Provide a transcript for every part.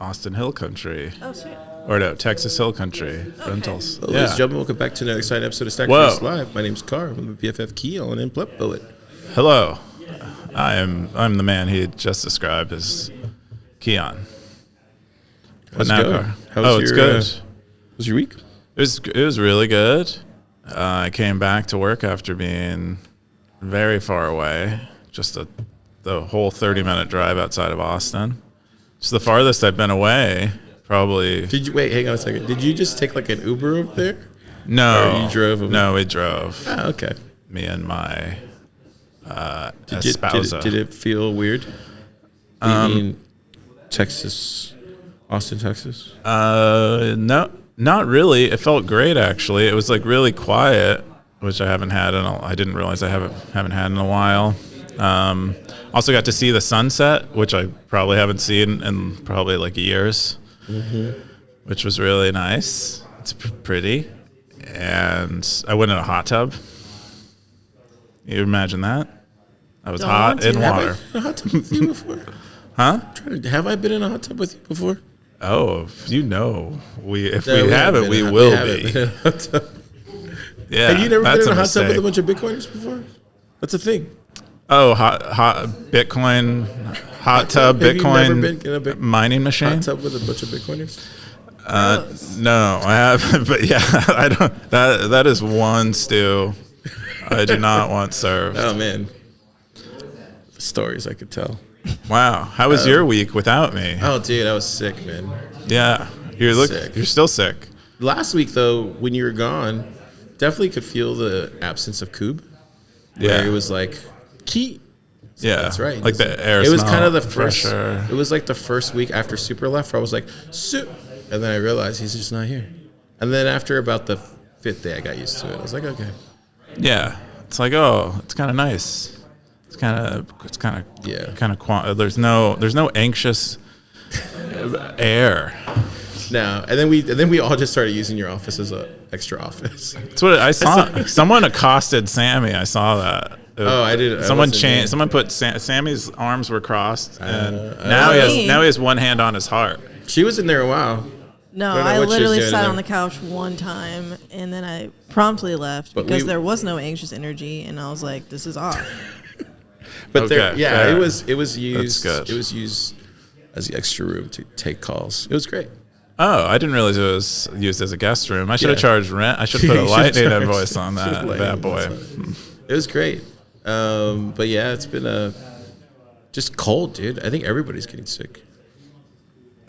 Austin Hill Country. Oh, sweet. Or no, Texas Hill Country rentals. Well, ladies and gentlemen, welcome back to another exciting episode of Stack News Live. My name's Car. I'm the BFF Keyan and Pleb Poet. Hello. I'm the man he just described as Keyan. How's it going? It's good. How was your week? It was really good. I came back to work after being very far away. Just the whole 30-minute drive outside of Austin. It's the farthest I've been away. Probably. Did you wait? Hang on a second. Did you just take like an Uber over there? No. Or you drove over? No, we drove. Ah, okay. Me and my esposa. Did it feel weird? Being Austin, Texas? No, not really. It felt great actually. It was like really quiet, which I haven't had I didn't realize I haven't had in a while. Also got to see the sunset, which I probably haven't seen in probably like years. Which was really nice. It's pretty. And I went in a hot tub. You imagine that? I was hot in water. Have I been in a hot tub with you before? Huh? Have I been in a hot tub with you before? Oh, you know. If we haven't, we will be. Yeah. Have you never been in a hot tub with a bunch of Bitcoiners before? That's a thing. Oh, hot Bitcoin, hot tub Bitcoin mining machine. Hot tub with a bunch of Bitcoiners. No, I haven't. But yeah, I don't. That is one stew I do not want served. Oh man, the stories I could tell. Wow, how was your week without me? Oh, dude, I was sick, man. Yeah, you're still sick. Last week though, when you were gone, definitely could feel the absence of Coob. Yeah, it was like. Key. Yeah, that's right. Like the air. It was kind of the first. Sure. It was like the first week after Super left, where I was like, "Soup," and then I realized he's just not here. And then after about the 5th day, I got used to it. I was like, "Okay." Yeah, it's like it's kind of nice. It's kind of. There's no anxious air. No, and then we all just started using your office as an extra office. That's what I saw. Someone accosted Sammy. I saw that. I did. Someone put Sammy's arms were crossed, and now he has one hand on his heart. She was in there a while. No, I literally sat on the couch one time, and then I promptly left because there was no anxious energy, and I was like, "This is off." But it was used. That's good. It was used as the extra room to take calls. It was great. Oh, I didn't realize it was used as a guest room. I should have charged rent. I should put a lightning invoice on that bad boy. It was great. But yeah, it's been just cold, dude. I think everybody's getting sick.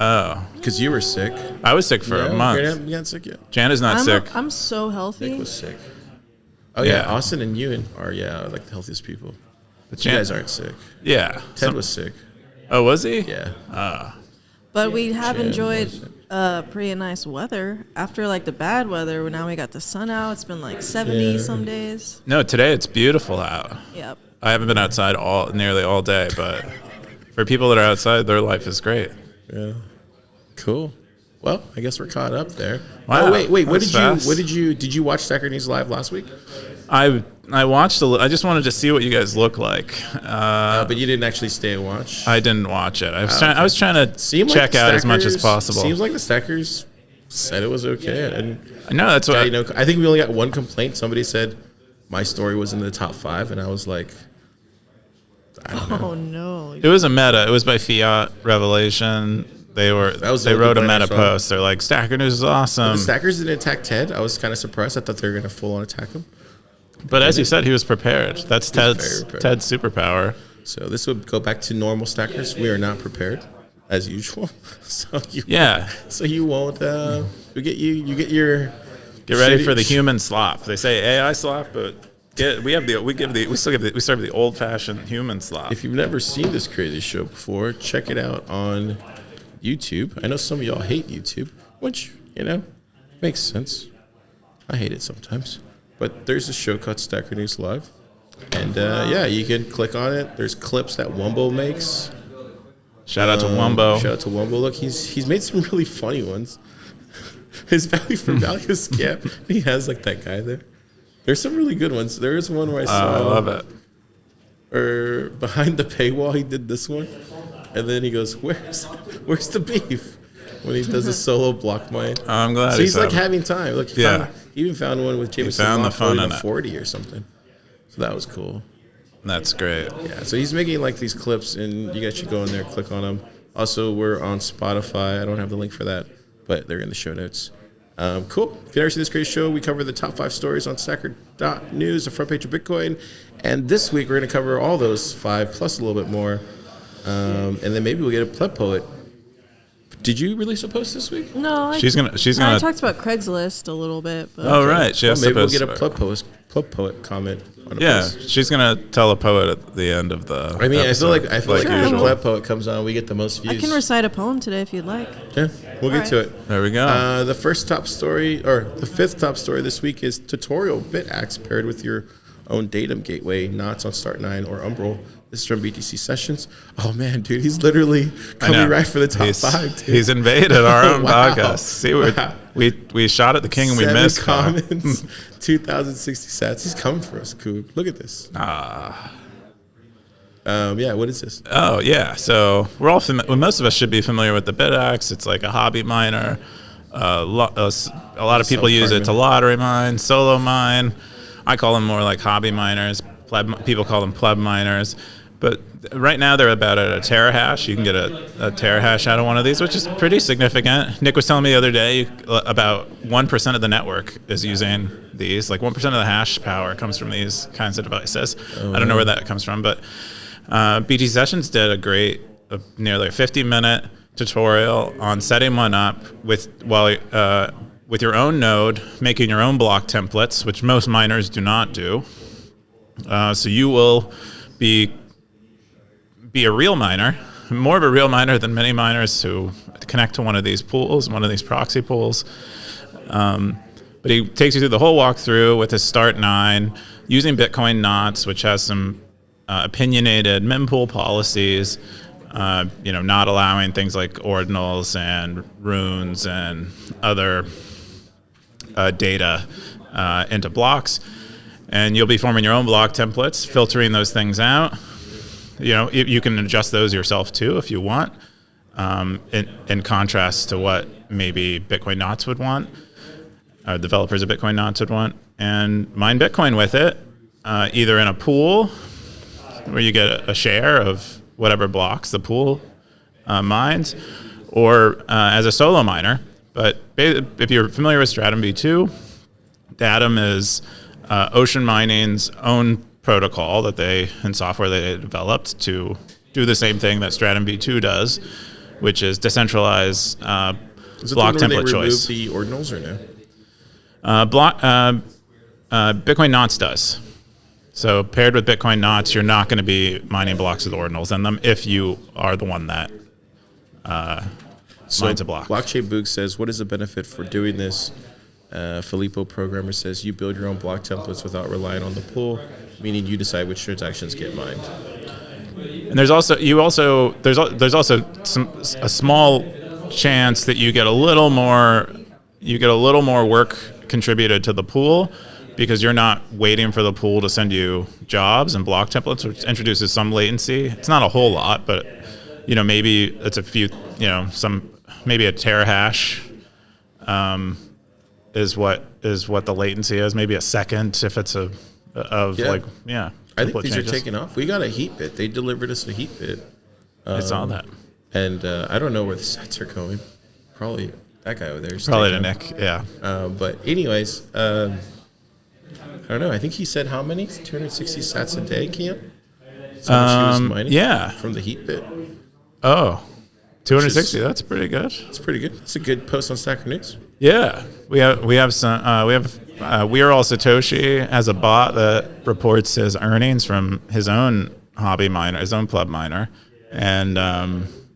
Oh. Because you were sick. I was sick for a month. You got sick yet? Jana's not sick. I'm so healthy. Nick was sick. Oh yeah, Austin and Ewan are like the healthiest people. But you guys aren't sick. Yeah. Ted was sick. Oh, was he? Yeah. But we have enjoyed pretty nice weather. After like the bad weather, now we got the sun out. It's been like 70 some days. No, today it's beautiful out. Yep. I haven't been outside nearly all day, but for people that are outside, their life is great. Yeah. Cool. Well, I guess we're caught up there. Wow. Oh, wait. Did you watch Stacker News Live last week? I watched I just wanted to see what you guys look like. But you didn't actually stay and watch? I didn't watch it. I was trying to check out as much as possible. Seems like the Stackers said it was okay. And no, that's what I think we only got one complaint. Somebody said my story was in the top 5, and I was like, I don't know. Oh no! It was a meta. It was by Fiat Revelation. They wrote a meta post. They're like, Stacker News is awesome. The Stackers didn't attack Ted. I was kind of surprised. I thought they were going to full on attack him. But as you said, he was prepared. That's Ted's superpower. So this would go back to normal Stackers. We are not prepared, as usual. So you won't. You get get ready for the human slop. They say AI slop, but we serve the old fashioned human slop. If you've never seen this crazy show before, check it out on YouTube. I know some of y'all hate YouTube, which makes sense. I hate it sometimes. But there's a show called Stacker News Live. And you can click on it. There's clips that Wumbo makes. Shout out to Wumbo. Look, he's made some really funny ones. His value for value scam. He has like that guy there. There's some really good ones. There is one where I saw. I love it. Or behind the paywall, he did this one. And then he goes, where's the beef? when he does a solo block mine. Oh, I'm glad So he's like having time. Look, he even found one with Jameson found the fun in a it. 40 or something. So that was cool. That's great. Yeah, so he's making like these clips, and you guys should go in there, click on them. Also, we're on Spotify. I don't have the link for that, but they're in the show notes. Cool. If you've never seen this great show, we cover the top 5 stories on Stacker.news, the front page of Bitcoin. And this week, we're going to cover all those 5 plus a little bit more. And then maybe we'll get a Pleb Poet. Did you release a post this week? No, She's gonna. I talked about Craigslist a little bit. But Oh right, she has maybe we'll to get a Pleb Poet comment on a Yeah, post. she's gonna tell a poet at the end of the. I mean, episode, I feel like Sure. if usual. Pleb Poet comes on, we get the most views. I can recite a poem today if you'd like. Yeah, we'll get All to right. it. There we go. The first top story, or the 5th top story this week is tutorial Bitaxe paired with your own Datum Gateway, knots on Start9 or Umbrel. This is from BTC Sessions. Oh man, dude, he's literally coming right for the top 5. Dude. He's invaded our own Wow. podcast. See, Wow. we shot at the king and we 7 missed. comments, 2,060 sats. He's coming for us, Coob. Look at this. Yeah, what is this? Oh yeah, so we're all most of us should be familiar with the Bitaxe. It's like a hobby miner. A lot of people use it to lottery mine, solo mine. I call them more like hobby miners. People call them pleb miners. But right now they're about at a terahash. You can get a terahash out of one of these, which is pretty significant. Nick was telling me the other day about 1% of the network is using these. Like 1% of the hash power comes from these kinds of devices. I don't know where that comes from, but BT Sessions did a great, nearly a 50-minute tutorial on setting one up with your own node, making your own block templates, which most miners do not do. So you will be a real miner, more of a real miner than many miners who connect to one of these pools, one of these proxy pools. But he takes you through the whole walkthrough with his Start9, using Bitcoin knots, which has some opinionated mempool policies, not allowing things like ordinals and runes and other data into blocks. And you'll be forming your own block templates, filtering those things out. You can adjust those yourself too if you want, in contrast to what maybe Bitcoin Knots would want, developers of Bitcoin Knots would want, and mine Bitcoin with it, either in a pool where you get a share of whatever blocks the pool mines, or as a solo miner. But if you're familiar with Stratum v2, Datum is Ocean Mining's own protocol and software they developed to do the same thing that Stratum v2 does, which is decentralize block template choice. Remove the ordinals or no? Bitcoin Knots does. So paired with Bitcoin Knots, you're not going to be mining blocks with ordinals in them if you are the one that mines a block. Blockchain Boog says, what is the benefit for doing this? Filippo Programmer says, you build your own block templates without relying on the pool, meaning you decide which transactions get mined. And there's also a small chance that you get a little more work contributed to the pool, because you're not waiting for the pool to send you jobs and block templates, which introduces some latency. It's not a whole lot, but maybe it's a few, maybe a terahash is what the latency is. Maybe a second if it's I think these changes. are taking off. We got a heat bit. They delivered us a heat bit. I saw that. And I don't know where the sets are going. Probably that guy over there. Probably to Nick, yeah. But anyways, I don't know. I think he said how many? 260 sats a day, Keyan? So much he was mining from the heat bit. Oh, 260. That's pretty good. It's pretty good. It's a good post on Stacker News. Yeah, we are all Satoshi as a bot that reports his earnings from his own hobby miner, his own pleb miner, and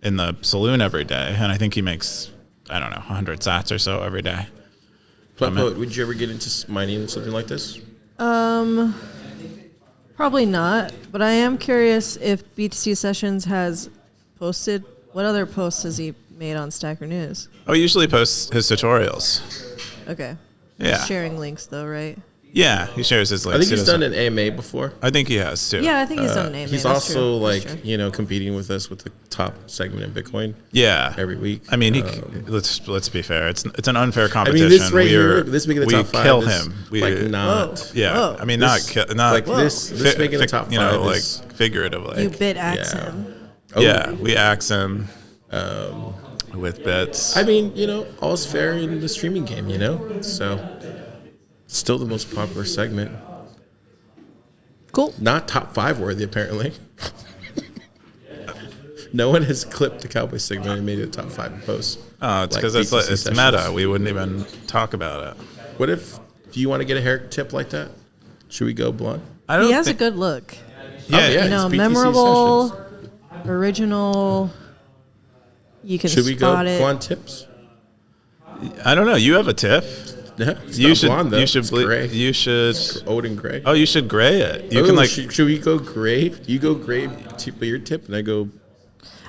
in the saloon every day. And I think he makes 100 sats or so every day. Would you ever get into mining something like this? Probably not. But I am curious if BTC Sessions has posted. What other posts has he made on Stacker News? Oh, he usually posts his tutorials. Okay. Yeah. Sharing links though, right? Yeah, he shares his like. I think he's pseudo- done an AMA before. I think he has too. Yeah, I think he's done an AMA. He's That's true. also That's like true. competing with us with the top segment in Bitcoin Yeah. every week. I mean, let's be fair. It's an unfair I competition. mean, this right We're- here, this making the we top five kill is him. We, like not. Whoa. yeah. Whoa. I mean, This- not like this making the top five. You know, like is, figuratively. You bit axe Yeah. him. Yeah, we axe him with bits. I mean, all's fair in the streaming game, So, still the most popular segment. Cool. Not top 5 worthy, apparently. No one has clipped the Cowboy segment and made it a top 5 post. Oh, it's like because BTC it's sessions. meta. We wouldn't even talk about it. What if, do you want to get a hair tip like that? Should we go blonde? I don't He has a think, good look. Yeah, Oh, yeah. You know, it's BTC memorable, sessions. original. You can Should we go spot it. blonde tips? I don't know. You have a tip. Yeah, it's You not should. blonde, though. You should. It's gray. You should. Odin gray. Oh, you should gray it. You Oh, can like. should we go gray? You go gray tip your tip, and I go.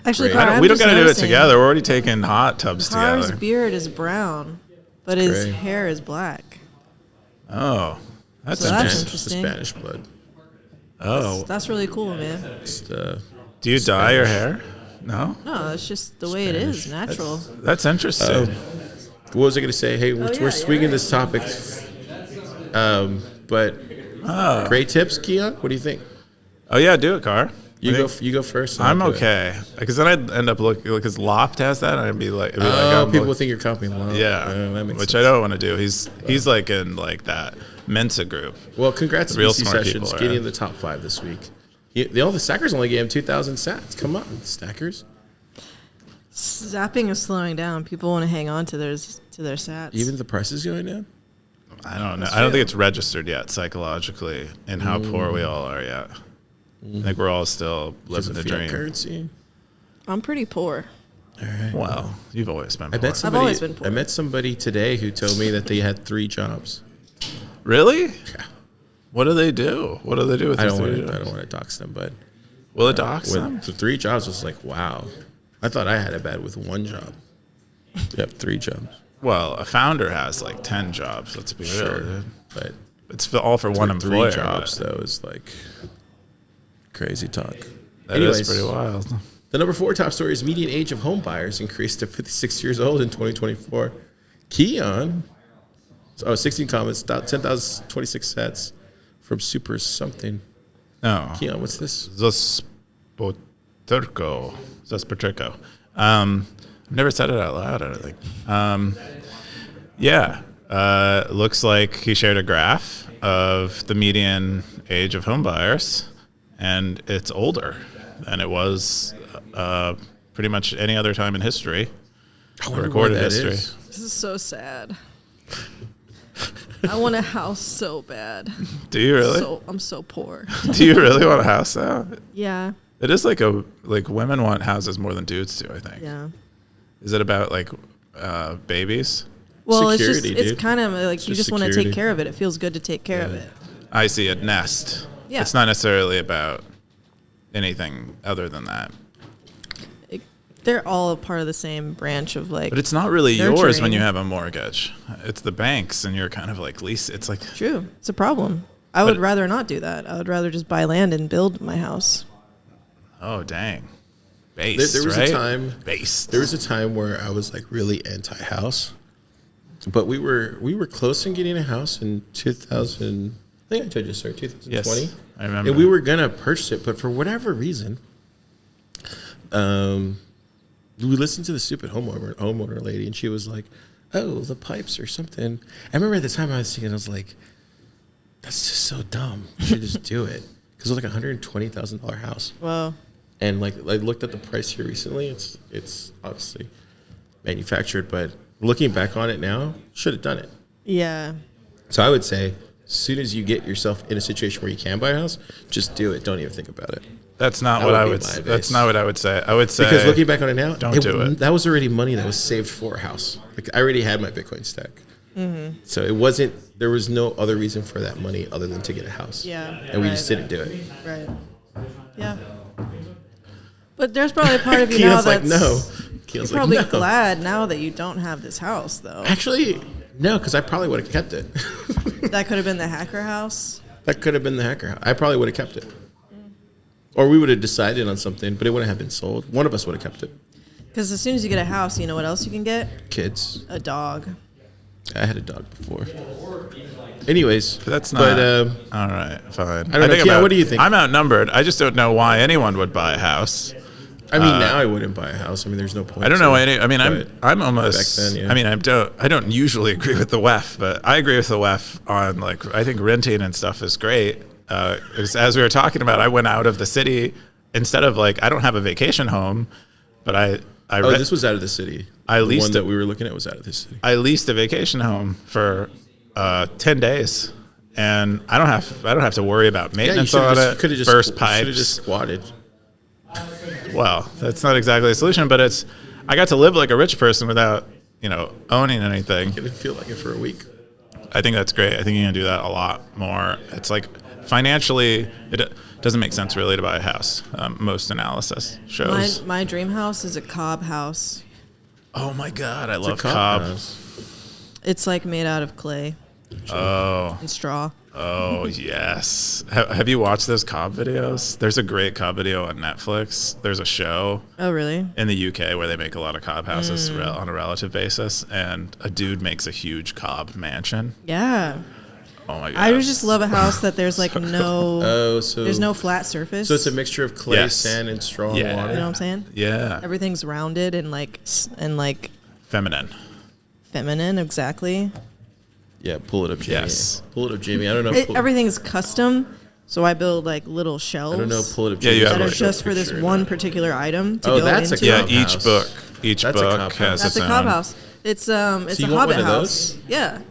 Actually, Great. Car, I'm we don't just got to do it noticing together. We're already taking hot tubs Car's together. beard is brown, but his gray. hair is black. Oh, that's So that's interesting. It's the interesting. Spanish blood. Oh, That's really cool, man. It's the do you dye your hair? No, No, it's just the way it is, Spanish. natural. that's interesting. What was I going to say? Hey, yeah, we're swinging yeah. this topic. But gray tips, Keyan. What do you think? Oh yeah, do it, Car. You I go. think- You go first. and I'm I'll do it. okay because then I'd end up looking because Loft has that, and I'd be like, Oh, I'm people look- think you're copying along. yeah, that makes which sense. I don't want to do. He's like in like that Mensa group. Well, congrats to Real BC smart Sessions people are getting in. in the top 5 this week. The Stackers only gave him 2,000 sats. Come on, Stackers. Zapping is slowing down. People want to hang on to their sats. Even the price is going down. I don't know. I don't think it's registered yet psychologically in how poor we all are yet. I think we're all still Because living of the fiat dream. currency. I'm pretty poor. All right. Well, you've always been I poor. met somebody. always been poor. I met somebody today who told me that they had 3 jobs. Really? Yeah. What do they do? What do they do with I these don't want three to. I jobs? don't want to dox them, but Will it dox with them? the 3 jobs was like, wow. I thought I had it bad with 1 job. You have 3 jobs. Well, a founder has like 10 jobs. Let's be real, Sure, dude. but It's all for one 3 employer. jobs but though is like crazy talk. That Anyways. is pretty wild. The number 4 top story is median age of home buyers increased to 56 years old in 2024. Keyan, 16 comments, 10,026 sets from Super something. No. Keyan, what's this? Zaspoterko. I've never said it out loud, I don't think. Yeah. Looks like he shared a graph of the median age of home buyers, and it's older than it was pretty much any other time in history, wonder recorded why that history. is. This is so sad. I want a house so bad. Do you really? I'm so poor. Do you really want a house now? Yeah, It is like women want houses more than dudes do, I think. yeah. Is it about like babies? Well, Security, it's dude. kind of like you just just want to security. take care of it. It feels good to take care of it. I see a nest. Yeah. It's not necessarily about anything other than that. They're all a part of the same branch of like. But it's not really yours when Nurturing. you have a mortgage. It's the bank's, and you're kind of like lease. It's like True, it's a problem. I would rather not do that. I would rather just buy land and build my house. oh dang, base. There was right? a time. Base. There was a time where I was like really anti-house, but we were close in getting a house in 2000. I think I told you, sir, 2020. Yes, I remember. And we were gonna purchase it, but for whatever reason, we listened to the stupid homeowner lady, and she was like, "Oh, the pipes or something." I remember at the time I was thinking, I was like, "That's just so dumb. You should just do it," because it was like $120,000 house. Well, And like I looked at the price here recently. It's obviously manufactured, but looking back on it now, should have done it. yeah. So I would say, as soon as you get yourself in a situation where you can buy a house, just do it. Don't even think about it. That's not That what would I be would. my That's advice. not what I would say. I would say Because looking back on it now, don't do it. That was already money that was saved for a house. Like I already had my Bitcoin stack, so it wasn't. There was no other reason for that money other than to get a house. Yeah, and we right. just didn't do it. Right. Yeah. But there's probably a part of you now Kean's like, that's no. Kean's you're like, probably no. glad now that you don't have this house, though. Actually, no, because I probably would have kept it. That could have been the hacker house. That could have been the hacker house. I probably would have kept it. Or we would have decided on something, but it wouldn't have been sold. One of us would have kept it. Because as soon as you get a house, you know what else you can get? Kids. A dog. I had a dog before. Anyways. That's not. All right, fine. I don't know. Keyan, what do you think? I'm outnumbered. I just don't know why anyone would buy a house. I mean, now I wouldn't buy a house. I mean, there's no point. I don't know any. I mean, I'm almost. Back then, yeah. I mean, I don't usually agree with the WEF, but I agree with the WEF on like I think renting and stuff is great. As we were talking about, I went out of the city instead of like I don't have a vacation home, but this was out of the city. The one that we were looking at was out of the city. I leased a vacation home for 10 days, and I don't have to worry about maintenance on it. Burst pipes. Should have just squatted. Well, that's not exactly a solution, but I got to live like a rich person without owning anything. I didn't feel like it for a week. I think that's great. I think you can do that a lot more. It's like financially, it doesn't make sense really to buy a house. Most analysis shows. My dream house is a cob house. Oh my God, I love cob cob. house. It's like made out of clay. And straw. Oh yes. Have you watched those cob videos? There's a great cob video on Netflix. There's a show. Oh really? In the UK where they make a lot of cob houses on a relative basis, and a dude makes a huge cob mansion. Yeah. Oh my God. I would just love a house that there's like there's no flat surface. So it's a mixture of clay, sand, and straw and water. You know what I'm saying? Yeah. Everything's rounded and like feminine. Feminine, exactly. Yeah, pull it up, Jamie. Yes. Pull it up, Jamie. I don't know. Everything's custom, so I build like little shelves. I don't know. Pull it up, Yeah, Jamie. you have that are just for this one particular item to go that's into. a Yeah, cob each house. book has That's its That's a own. cob house. It's a you want hobbit one of house. those? Yeah.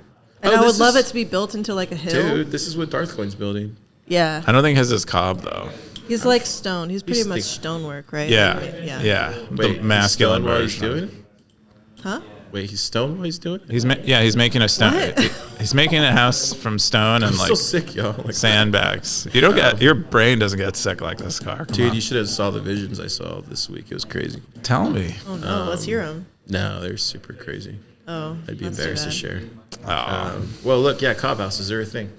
And Oh, I would this love is- it to be built into like a hill. Dude, this is what Darthcoin's building. Yeah. I don't think his is cob though. He's like stone. He's pretty much thick. stonework, right? Yeah. Yeah. Yeah. Wait, The masculine he's stoned while he's version. doing it? Huh? Wait, he's stoned while he's doing it? He's making a stone. What? He's making a house from stone and I'm like still sick, y'all. Like, sandbags. You don't get your brain doesn't get sick like this car. Come dude, on. you should have saw the visions I saw this week. It was crazy. Tell me. Oh no, let's hear him. No, they're super crazy. Oh. I'd be that's too embarrassed to bad. share. Oh. Well, look, yeah, cob houses are a thing.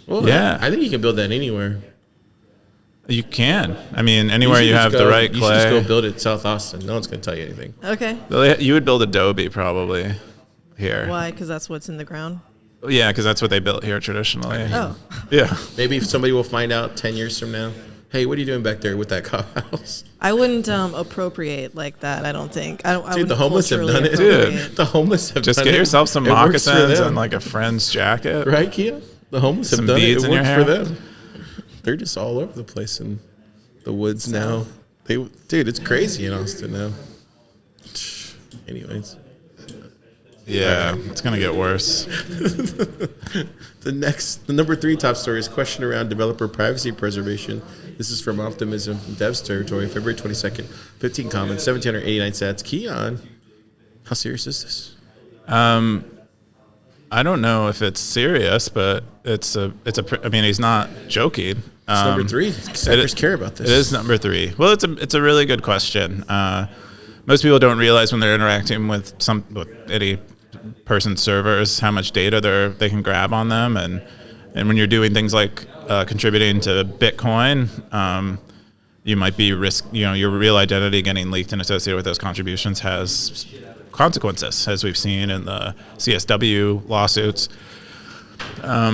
Well, Yeah. I think you can build that anywhere. You can. I mean, anywhere should you just have go- the right You should just go clay. build it in South Austin. No one's going to tell you anything. Okay. You would build Adobe probably here. Why? Because that's what's in the ground. Yeah, because that's what they built here traditionally. Oh. Yeah. Maybe if somebody will find out 10 years from now, hey, what are you doing back there with that cob house? I wouldn't appropriate like that. I don't think. I Dude, wouldn't the homeless have culturally done it. appropriate. The homeless have Just done get it. yourself some It works for moccasins them. and like a friend's jacket. Right, Kia? The homeless Some have done it. beads It in your works hair. for them. They're just all over the place in the woods now. Dude, it's crazy in Austin now. Anyways. Yeah, it's gonna get worse. The number 3 top story is question around developer privacy preservation. This is from Optimism from Devs Territory, February 22nd. 15 comments, 1,789 sats. Keyan, how serious is this? I don't know if it's serious, but I mean, he's not joking. It's number 3. Hackers care about this. It is number 3. Well, it's a really good question. Most people don't realize when they're interacting with any person's servers how much data they can grab on them, and when you're doing things like contributing to Bitcoin, you might be your real identity getting leaked and associated with those contributions has consequences, as we've seen in the CSW lawsuits.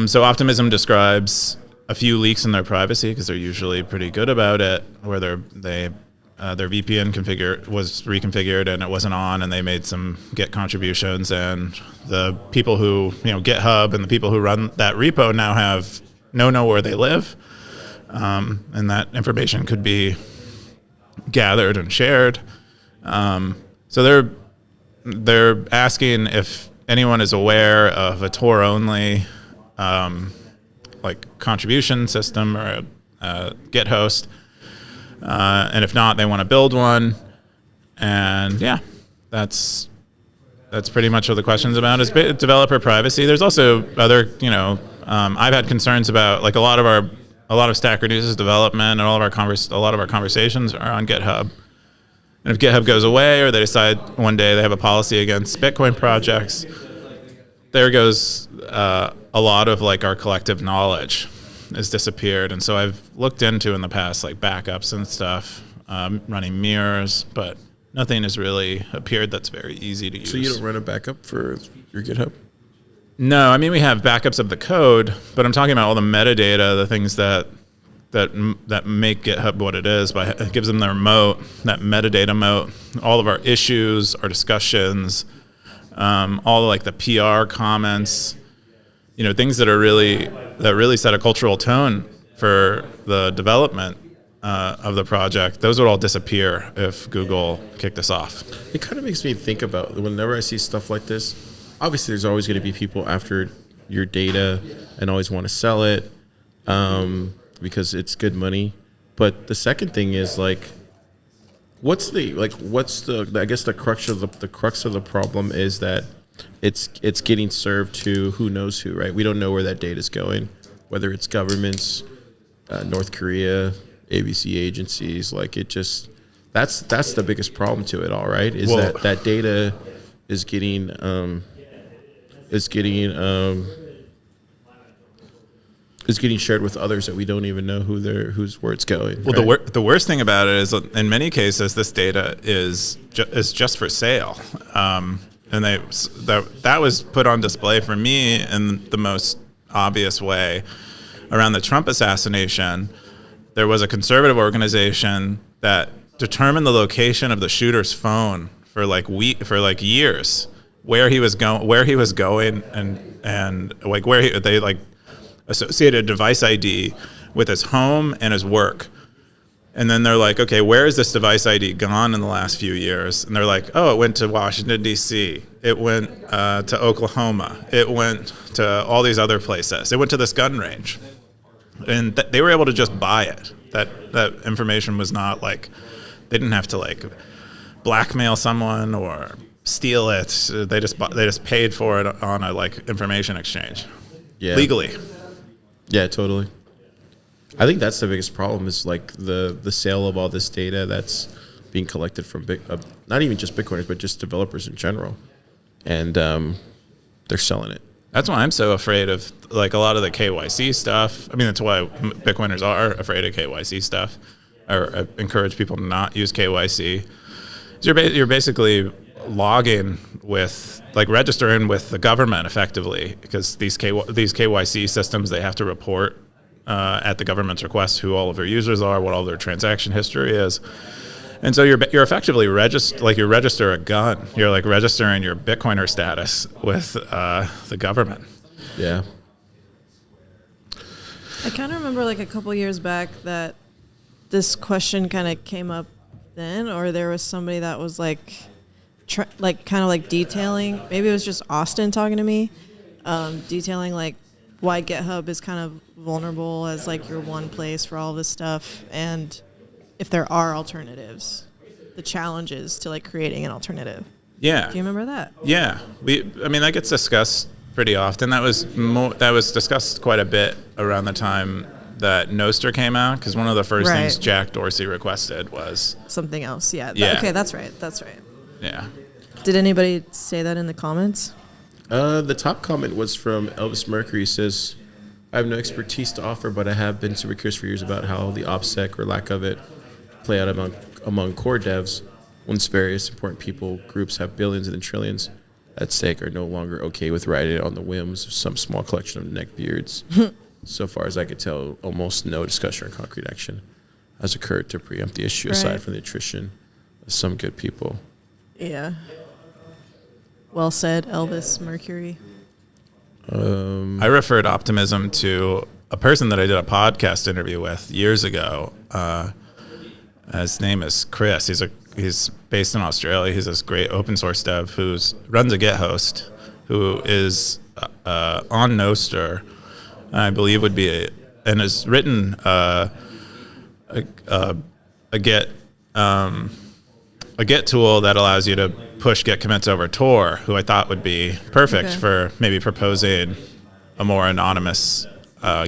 So Optimism describes a few leaks in their privacy because they're usually pretty good about it, where their VPN was reconfigured and it wasn't on, and they made some Git contributions, and the people who GitHub and the people who run that repo now know where they live, and that information could be gathered and shared. So they're asking if anyone is aware of a Tor only like contribution system or a Git host, and if not, they want to build one. And yeah, that's pretty much what the question's about, is developer privacy. There's also other, I've had concerns about, like, a lot of Stack Reduce's development and a lot of our conversations are on GitHub. And if GitHub goes away, or they decide one day they have a policy against Bitcoin projects, there goes a lot of like our collective knowledge has disappeared. And so I've looked into in the past like backups and stuff, running mirrors, but nothing has really appeared that's very easy to use. So you don't run a backup for your GitHub? No, I mean, we have backups of the code, but I'm talking about all the metadata, the things that make GitHub what it is. It gives them their moat, that metadata moat, all of our issues, our discussions, all like the PR comments, things that really set a cultural tone for the development of the project. Those would all disappear if Google kicked us off. It kind of makes me think about whenever I see stuff like this. Obviously, there's always going to be people after your data and always want to sell it because it's good money. But the second thing is like, what's the I guess the crux of the problem is that it's getting served to who knows who, right? We don't know where that data is going, whether it's governments, North Korea, ABC agencies. Like it just that's the biggest problem to it all, right? Is that data is getting shared with others that we don't even know where it's going. Well, right? the worst thing about it is, in many cases, this data is just for sale, and that was put on display for me in the most obvious way around the Trump assassination. There was a conservative organization that determined the location of the shooter's phone for years, where he was going, and like they like associated device ID with his home and his work. And then they're like, okay, where is this device ID gone in the last few years? And they're like, oh, it went to Washington, D.C. It went to Oklahoma. It went to all these other places. It went to this gun range. And they were able to just buy it. That information was not like, they didn't have to like blackmail someone or steal it. They just paid for it on a like information exchange, legally. Yeah, totally. I think that's the biggest problem is like the sale of all this data that's being collected from not even just Bitcoiners, but just developers in general, and they're selling it. That's why I'm so afraid of like a lot of the KYC stuff. I mean, that's why Bitcoiners are afraid of KYC stuff, or encourage people to not use KYC. You're basically logging with, like, registering with the government effectively, because these KYC systems, they have to report at the government's request who all of their users are, what all their transaction history is. And so you're effectively you register a gun. You're like registering your Bitcoiner status with the government. Yeah. I kind of remember like a couple years back that this question kind of came up then, or there was somebody that was like kind of like detailing. Maybe it was just Austin talking to me, detailing like why GitHub is kind of vulnerable as like your one place for all this stuff, and if there are alternatives, the challenges to like creating an alternative. Yeah. Do you remember that? Yeah. That gets discussed pretty often. That was discussed quite a bit around the time that Nostr came out, because one of the first things Jack Dorsey requested was something else. Yeah. Okay, that's right. Yeah. Did anybody say that in the comments? The top comment was from Elvis Mercury. Says, I have no expertise to offer, but I have been super curious for years about how the OPSEC or lack of it play out among core devs once various important people groups have billions and trillions at stake are no longer okay with riding on the whims of some small collection of neckbeards. So far as I could tell, almost no discussion or concrete action has occurred to preempt the issue, aside from the attrition of some good people. Yeah. Well said, Elvis Mercury. I referred optimism to a person that I did a podcast interview with years ago. His name is Chris. He's based in Australia. He's this great open source dev who runs a Git host, who is on Nostr, I believe and has written a Git tool that allows you to push Git commits over Tor, who I thought would be perfect for maybe proposing a more anonymous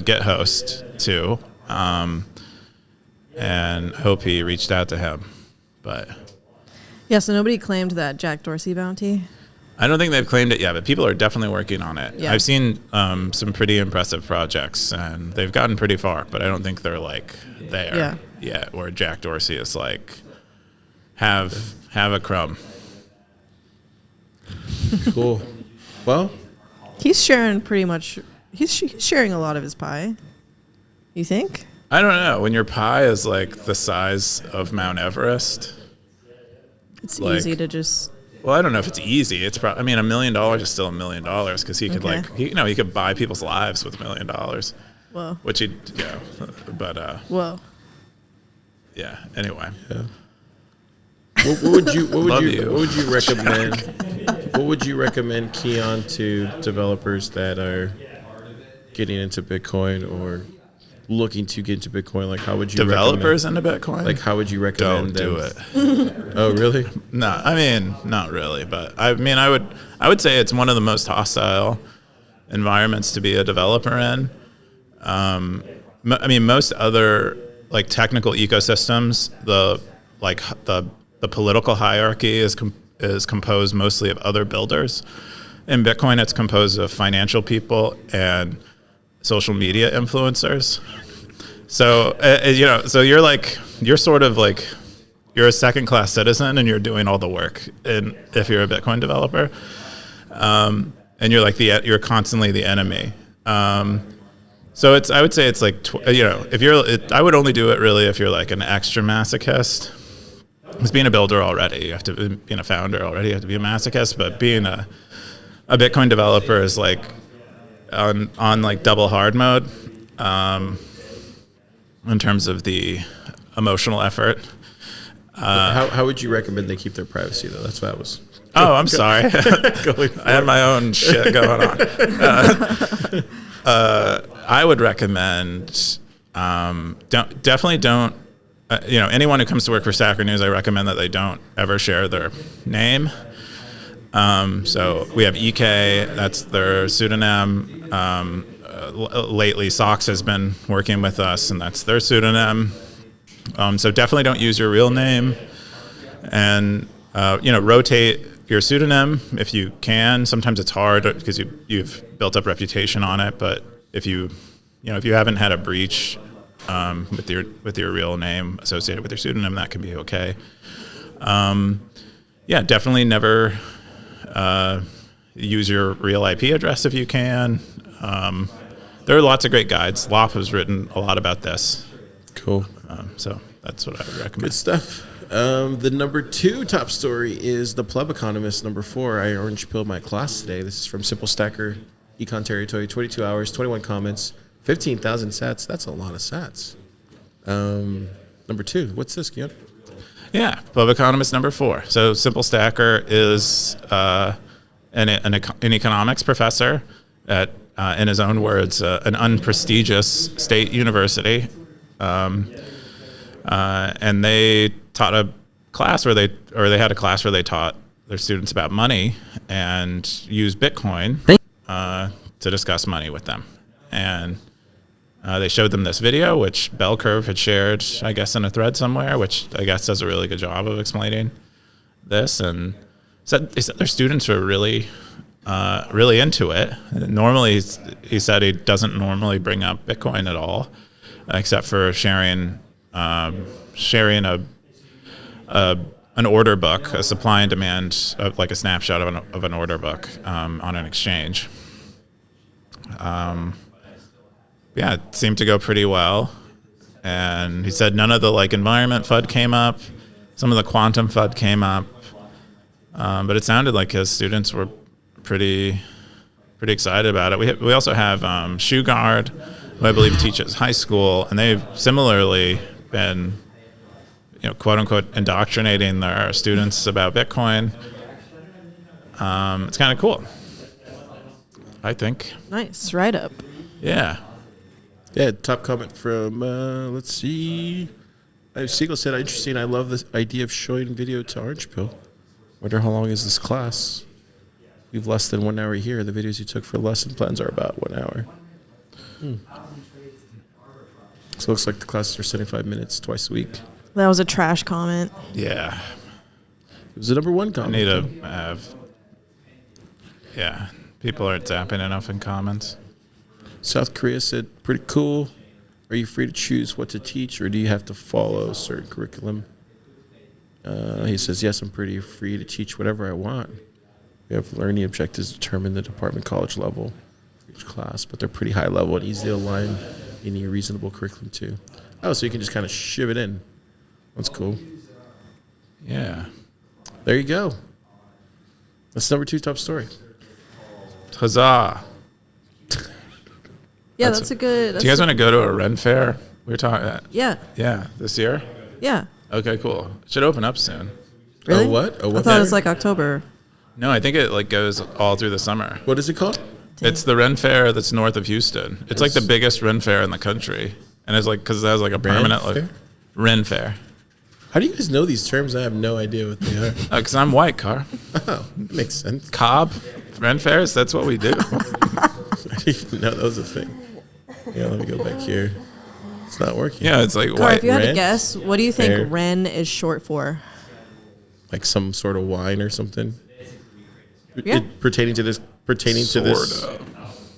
Git host to, and hope he reached out to him. But yeah, so nobody claimed that Jack Dorsey bounty? I don't think they've claimed it yet, but people are definitely working on it. Yeah. I've seen some pretty impressive projects, and they've gotten pretty far, but I don't think they're like there yet, where Jack Dorsey is like, have a crumb. Cool. Well, He's sharing pretty much. He's sharing a lot of his pie. You think? I don't know. When your pie is like the size of Mount Everest, It's like, easy to just. well, I don't know if it's easy. It's probably, I mean, $1 million is still $1 million because he could Okay. he could buy people's lives with $1 million, Whoa. which he, but Whoa. yeah. Anyway, what would you recommend? What would you recommend, Keyan, to developers that are getting into Bitcoin or looking to get into Bitcoin? Like, how would you developers into Bitcoin, Like, how would you recommend don't them? do it. Oh, really? No, I mean, not really, but I mean, I would say it's one of the most hostile environments to be a developer in. I mean, most other like technical ecosystems, the political hierarchy is composed mostly of other builders. In Bitcoin, it's composed of financial people and social media influencers. So so you're sort of like, you're a second-class citizen and you're doing all the work. And if you're a Bitcoin developer, and you're like you're constantly the enemy. So I would say it's like, I would only do it really if you're like an extra masochist. Because being a builder already, being a founder already, you have to be a masochist. But being a Bitcoin developer is like on like double hard mode, in terms of the emotional effort. How would you recommend they keep their privacy, though? That's what I was. Oh, I'm sorry. I had my own shit going on. I would recommend, definitely don't, anyone who comes to work for Stacker News, I recommend that they don't ever share their name. So we have EK, that's their pseudonym. Lately, Sox has been working with us, and that's their pseudonym. So definitely don't use your real name, and rotate your pseudonym if you can. Sometimes it's hard because you've built up reputation on it, but if you haven't had a breach with your real name associated with your pseudonym, that can be okay. Definitely never use your real IP address if you can. There are lots of great guides. Lop has written a lot about this. Cool. So that's what I would recommend. Good stuff. The number 2 top story is the Pleb Economist. Number 4, I orange pilled my class today. This is from Simple Stacker, Econ Territory. 22 hours, 21 comments, 15,000 sats. That's a lot of sats. Number 2, what's this, Keyan? Yeah, Pleb Economist number 4. So Simple Stacker is an economics professor at, in his own words, an unprestigious state university. And they taught a class where they had a class where they taught their students about money and used Bitcoin to discuss money with them. And they showed them this video, which Bell Curve had shared, I guess, in a thread somewhere, which I guess does a really good job of explaining this. And they said their students were really into it. Normally, he said he doesn't normally bring up Bitcoin at all, except for sharing an order book, a supply and demand, like a snapshot of an order book on an exchange. It seemed to go pretty well. And he said none of the environment FUD came up. Some of the quantum FUD came up. But it sounded like his students were pretty excited about it. We also have Shoeguard, who I believe teaches high school, and they've similarly been, quote unquote, indoctrinating their students about Bitcoin. It's kind of cool, I think. Nice write up. Yeah. Yeah, top comment from, let's see. Siegel said, interesting, I love this idea of showing video to Orange Pill. Wonder how long is this class? We've less than 1 hour here. The videos you took for lesson plans are about 1 hour. So it looks like the classes are 75 minutes twice a week. That was a trash comment. Yeah. It was the number 1 comment. I need to have Yeah, people aren't zapping enough in comments. South Korea said, pretty cool. Are you free to choose what to teach, or do you have to follow a certain curriculum? He says, yes, I'm pretty free to teach whatever I want. We have learning objectives determined at the department college level for each class, but they're pretty high level and easy to align any reasonable curriculum to. Oh, so you can just kind of shiv it in. That's cool. Yeah. There you go. That's number 2 top story. Huzzah. Yeah, that's a good. Do you guys want to go to a Ren fair? We were talking. Yeah. Yeah, this year? Yeah. Okay, cool. It should open up soon. Really? Oh, what? Oh, what? I thought it was like October. No, I think it like goes all through the summer. What is it called? It's the Ren fair that's north of Houston. It's like the biggest Ren fair in the country. And it's like, because it has like a permanent fair? Ren fair. How do you guys know these terms? I have no idea what they are. Because I'm white, Car. Oh, that makes sense. Cobb, Ren fairs, that's what we do. I didn't even know that was a thing. Yeah, let me go back here. It's not working. Yeah, it's like Car, white. if you had to Ren guess, what do you think fair. Ren is short for? Like some sort of wine or something. Yeah. Pertaining to this Sorta.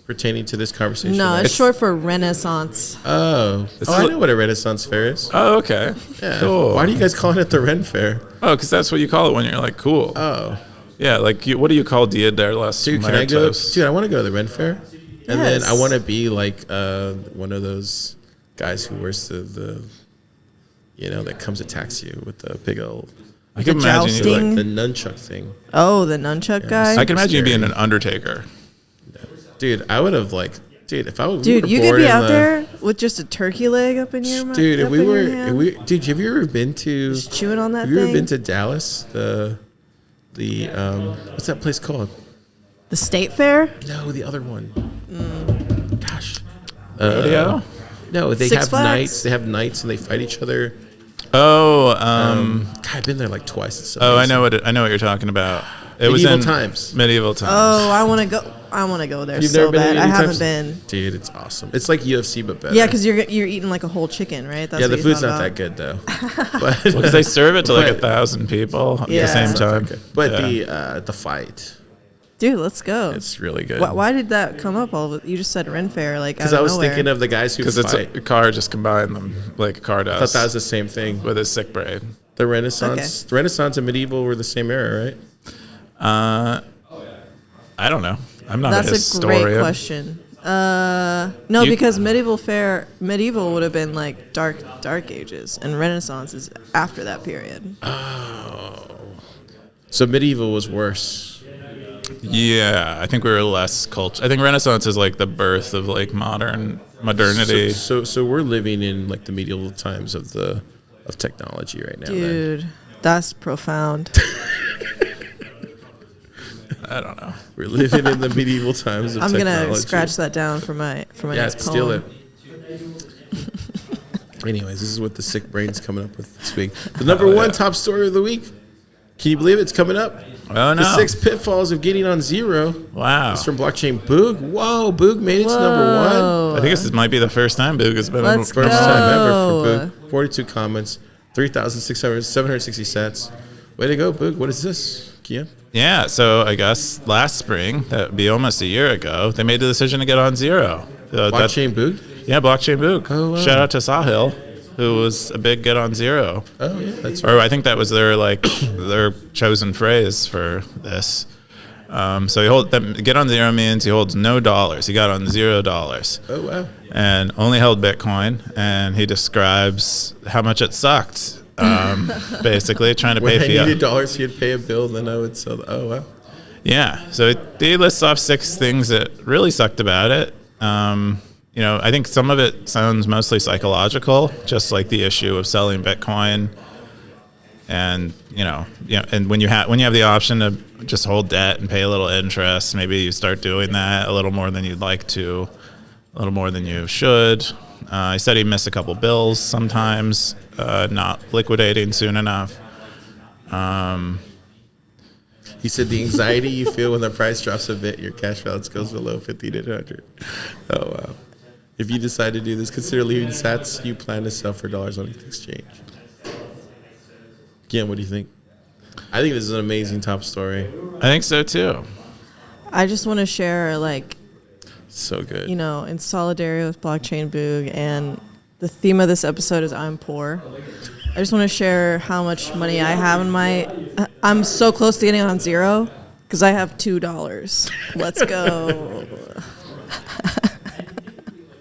pertaining to this conversation. No, right? it's short for Renaissance. Oh, This I is know what a Renaissance fair is. Oh, okay. Yeah. Cool. Why do you guys calling it the Ren Fair? Oh, because that's what you call it when you're like cool. Oh, Yeah, like what do you call Dia de los dude, can I go? Muertos? Dude, I want to go to the Ren Fair, and then I Yes. want to be like one of those guys who wears the that comes attacks you with the big old I can The imagine you jousting. like. the nunchuck thing. Oh, the nunchuck guy. I can imagine you being scary. an Undertaker. Dude, I would have dude, if I was Dude, you could be out there with just a turkey leg up in your mouth. Dude, if dude, have you ever been to? just chewing on that Have you ever thing. been to Dallas? The what's that place called? The state fair. No, the other one. Gosh. Rodeo? No, they Six have Flags? nights. They have nights and they fight each other. Oh, God, I've been there like twice. It's I amazing. know what you're talking about. It was Medieval in times. Medieval times. Oh, I want to go. I want to go there You've so never been bad. there I any haven't times? been. Dude, it's awesome. It's like UFC but better. Yeah, because you're eating like a whole chicken, right? That's yeah, what the you food's thought not about. that good though. But Because they serve it to like But- 1,000 people at Yeah. the same It's not that time. good. But Yeah. the fight, Dude, let's go. it's really good. Why did that come up? All of it? You just said Ren Fair, like Because I was thinking of the guys who Because it's fight. a car just combined them like a car I thought does that was the same thing. with his sick braid. The Renaissance, and medieval were the same era, right? I don't know. I'm not a That's a historian. great question. No, You- because medieval would have been like dark ages, and Renaissance is after that period. So medieval was worse. Yeah, I think we were less culture. I think Renaissance is like the birth of like modernity. So we're living in like the medieval times of technology right now. Then. Dude, that's profound. I don't know. We're living in the medieval times of I'm technology. gonna scratch that down for my Yeah, next steal poem. it. Anyways, this is what the sick brain's coming up with this week. The number one top story of the week. Can you believe it's coming up? Oh no! The 6 pitfalls of getting on zero. Wow. It's from blockchain Boog. Whoa, Boog made it to number one. I think this might be the first time Boog has been on Let's First go. time ever for Boog. 42 comments, 760 cents. Way to go, Boog. What is this, Keyan? Yeah, so I guess last spring, that would be almost a year ago, they made the decision to get on zero. Blockchain Boog? Yeah, Blockchain Boog. Oh, wow. Shout out to Sahil, who was a big get on zero. Oh, yeah, that's right. Or I think that was their their chosen phrase for this. So get on zero means he holds no dollars. He got on $0. Oh, wow. And only held Bitcoin. And he describes how much it sucked. Basically, trying to When pay I fiat. needed dollars, he'd pay a bill, then I would sell. Oh, wow. Yeah, so he lists off 6 things that really sucked about it. I think some of it sounds mostly psychological, just like the issue of selling Bitcoin, and and when you have the option to just hold debt and pay a little interest, maybe you start doing that a little more than you'd like to, a little more than you should. He said he missed a couple bills sometimes, not liquidating soon enough. He said the anxiety you feel when the price drops a bit, your cash balance goes below 1,500. Oh, wow. If you decide to do this, consider leaving sats you plan to sell for dollars on exchange. Again, what do you think? I think this is an amazing top story. I think so too. I just want to share, like, So good. you know, in solidarity with Blockchain Boog, and the theme of this episode is I'm poor. I just want to share how much money I have in my. I'm so close to getting on zero because I have $2. Let's go.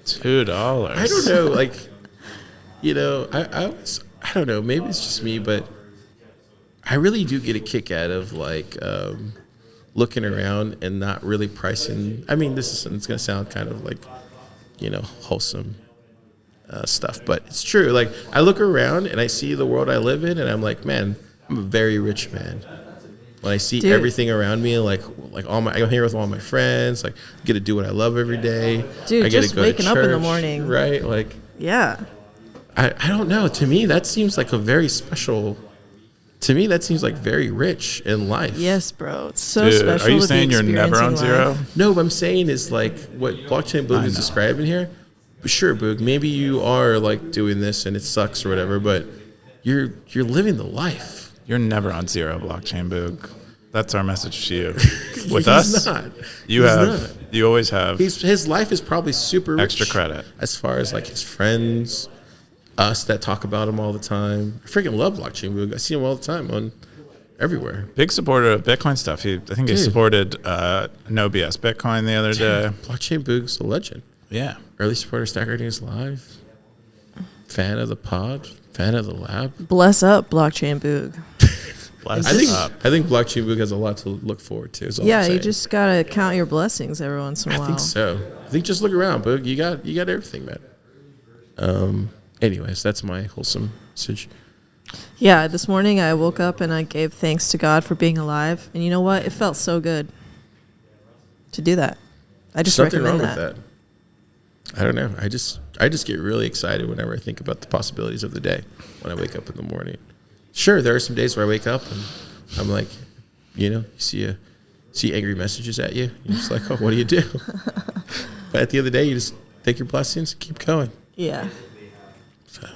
$2. I don't know, like, you know, I don't know, maybe it's just me, but I really do get a kick out of, like, looking around and not really pricing. I mean, it's going to sound kind of like, you know, wholesome stuff, but it's true. Like, I look around and I see the world I live in, and I'm like, man, I'm a very rich man. When I see everything around me, like all my, I go here with all my friends, like, I get to do what I love every day. Dude, I get just to go to waking up in the church, morning. right? Like, Yeah. I don't know. To me, that seems like a very special. To me, that seems like very rich in life. Yes, bro. It's so Dude, special. are you to be saying you're never on experiencing zero? life. No, what I'm saying is, like, what Blockchain Boog is describing here. But sure, Boog, maybe you are, like, doing this and it sucks or whatever, but you're living the life. You're never on zero, Blockchain Boog. That's our message to you. With He's us, not. you He's have, not. you always have His life is probably super rich. extra credit. As far as, like, his friends, us that talk about him all the time. I freaking love Blockchain Boog. I see him all the time on everywhere. Big supporter of Bitcoin stuff. I think he supported No BS Bitcoin the other day. Blockchain Boog's a legend. Yeah. Early supporter of Stack Ratings Live. Fan of the pod. Fan of the lab. Bless up, Blockchain Boog. Bless I up. think Blockchain Boog has a lot to look forward to. Is all I'm Yeah, you saying. just gotta count your blessings every once in a while. I think so. I think just look around, Boog. You got everything, man. Anyways, that's my wholesome message. Yeah, this morning I woke up and I gave thanks to God for being alive, and you know what? It felt so good to do that. I just Nothing wrong recommend with that. I don't know. I just get really excited whenever I think about the possibilities of the day when I wake up in the morning. Sure, there are some days where I wake up and I'm like, you know, you see angry messages at you. You're just like, oh, what do you do? But at the end of the day, you just take your blessings and keep going. Yeah. So,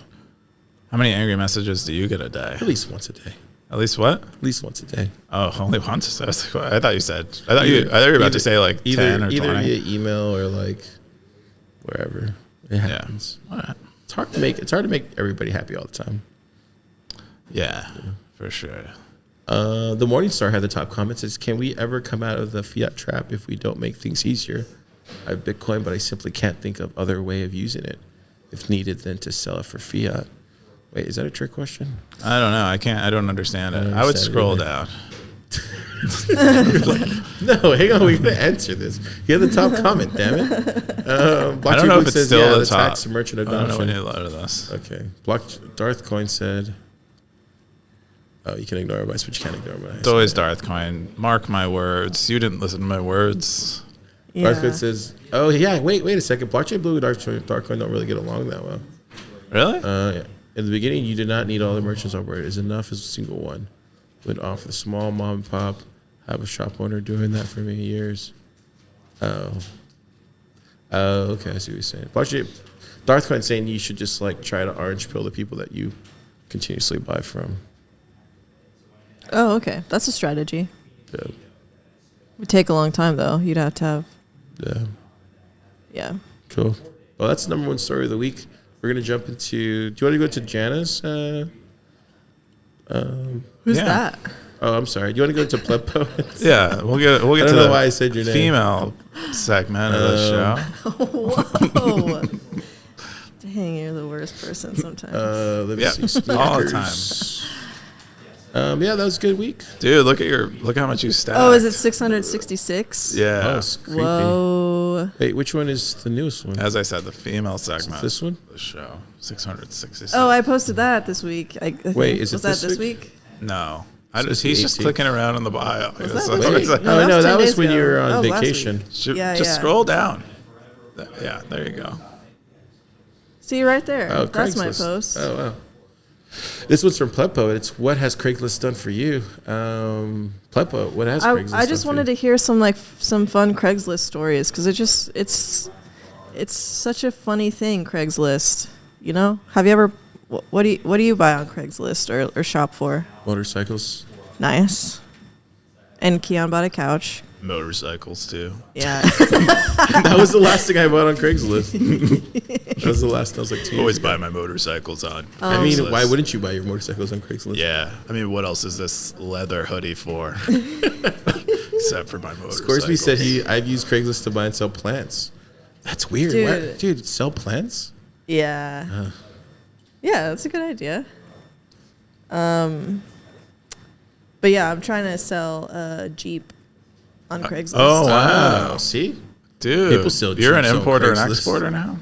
How many angry messages do you get a day? at least once a day. At least what? At least once a day. Oh, only once. I was like, what? I thought you said. I thought you were about to say like 10 or either 20. via email or like wherever it happens. All right. It's hard to make everybody happy all the time. Yeah, for sure. The Morningstar had the top comment. Says, "Can we ever come out of the fiat trap if we don't make things easier? I have Bitcoin, but I simply can't think of other way of using it, if needed, than to sell it for fiat." Wait, is that a trick question? I don't know. I don't understand it. don't I would understand scroll either. down. No, hang on. We gotta answer this. He had the top comment. Damn it. I don't know if it's still the the top. tax merchant I don't know. We adoption. need a lot of this. Okay. Darth Coin said, "Oh, you can ignore advice, but you can't ignore advice." It's always Darth Coin. Mark my words. You didn't listen to my words. Yeah. Darth Coin says, "Oh yeah, wait a second. Blockchain Blue and Darth Coin don't really get along that well. Really? Yeah. In the beginning, you did not need all the merchants on board. It is enough as a single one. Would offer the small mom and pop. Have a shop owner doing that for many years." Oh, okay. I see what you're saying. Blockchain, Darth Coin saying you should just like try to orange pill the people that you continuously buy from. Oh, okay. That's a strategy. Yeah. It would take a long time, though. You'd have to have, Yeah. yeah. Cool. Well, that's the number one story of the week. We're gonna jump into. Do you want to go to Jana's? Who's Yeah. that? Oh, I'm sorry. Do you want to go to Pleb Poets? Yeah, we'll get I to don't the know why I said your name. female segment of the show. Whoa. Dang, you're the worst person sometimes. Let me Yeah, see. all the Sneakers. Yeah, that was a good week. Dude, look how much you stacked. Oh, is it 666? Yeah. Oh, it's creepy. Whoa. Wait, which one is the newest one? As I said, the female segment. This one? of the show. 666. Oh, I posted that this week. I think. Wait, is it was that this this week? week? No. it's He's the just 18th. clicking around on the bio. Was It's that like- this it's week? like- Oh, no, that 10 was days when you ago. were That on was last vacation. week. Just Yeah. scroll down. Yeah, there you go. See right there. Oh, That's my Craigslist. post. Oh, wow. This one's from Pleb Poet. It's what has Craigslist done for you? Pleb Poet, what has Craigslist I just done wanted to hear some some fun Craigslist stories because it's such a funny thing. Craigslist, you know. Have you ever? What do you buy on Craigslist or shop for? Motorcycles. Nice. And Keyan bought a couch. motorcycles too. Yeah. That was the last thing I bought on Craigslist. That was the last. That was like 2 years Always ago. buy my motorcycles on. I mean, Craigslist. why wouldn't you buy your motorcycles on Craigslist? Yeah, I mean, what else is this leather hoodie for? Except for my motorcycle. Scoresby said I've used Craigslist to buy and sell plants. That's weird. Dude. Dude, sell plants? Yeah. Yeah, that's a good idea. But yeah, I'm trying to sell a Jeep on Craigslist. Oh wow, See? dude, People still you're an Jeeps on importer and Craigslist. exporter now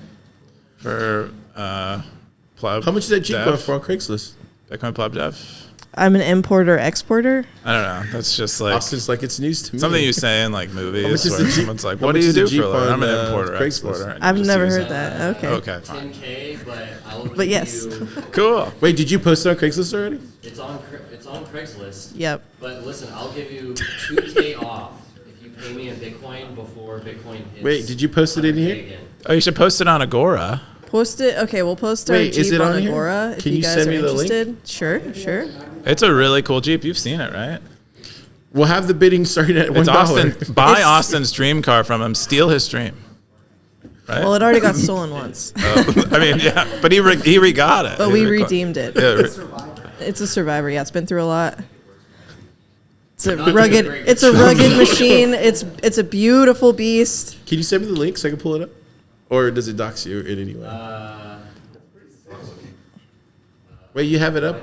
for Pleb. How much is that Jeep Dev? going for on Craigslist? Bitcoin Pleb Dev? I'm an importer exporter. I don't know. That's just like Austin's like, it's news to me. something you say in like much movies is where the Jeep- someone's like, how "What do much you is the do Jeep for a living?" on, I'm an importer Craigslist? exporter. And I've just never use heard it. that. Okay. Okay, fine. 10K, but I'll But give yes. you. Cool. Wait, did you post it on Craigslist already? It's on Craigslist. Yep. But listen, I'll give you 2K off if you pay me in Bitcoin before Bitcoin hits. Wait, did you post it in 100K here? again. Oh, you should post it on Agora. Post it. Okay, we'll post our Wait, is Jeep it on on here? Agora if Can you you guys send are me the link? interested. Sure. It's a really cool Jeep. You've seen it, right? We'll have the bidding starting at $1. It's Austin. Buy Austin's dream car from him. Steal his dream. Right? Well, it already got stolen once, I mean, yeah, but he re-got it. but He we reco- redeemed it. Yeah, It's a survivor. Yeah, it's been through a lot. It's a Not rugged. doing great. It's a rugged machine. It's a beautiful beast. Can you send me the link so I can pull it up? Or does it dox you in any way? Wait, you have it up?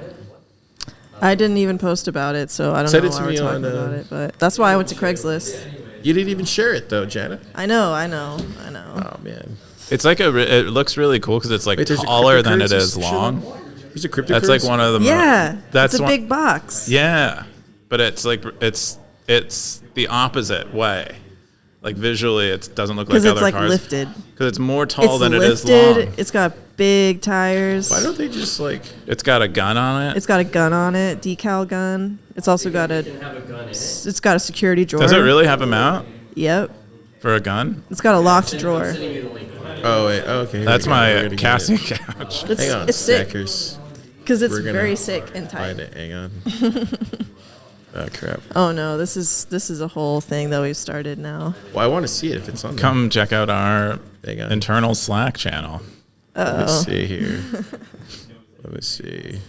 I didn't even post about it, so I don't Send know it to why we're me talking on, about it. But that's why I went to Craigslist. You didn't even share it though, Jana. I know. Oh man. It's like it looks really cool because it's like Wait, there's a taller than it cryptocurrency is shit long. There's a cryptocurrency. That's like one of the Yeah, that's it's a one, big box. Yeah, but it's like it's the opposite way. Like visually, it doesn't look like Because other it's like cars. lifted. Because it's more tall It's than it is lifted. long. It's got big tires. Why don't they just like? It's got a gun on it. It's got a gun on it, decal gun. It's also got You a. can have a gun in it. It's got a security drawer. Does it really have a mount Yep. for a gun? It's got a locked drawer. Sending you the link. Oh wait. Oh, okay. here That's we go. We're my gonna get casting it. couch. It's Hang on, it's sick stackers. because it's We're gonna very sick and Find tight. it. Hang on. Oh crap. Oh no, this is a whole thing that we've started now. Well, I want to see it if it's on. Come check out our Hang on. internal Slack channel. Let me see here. Let me see.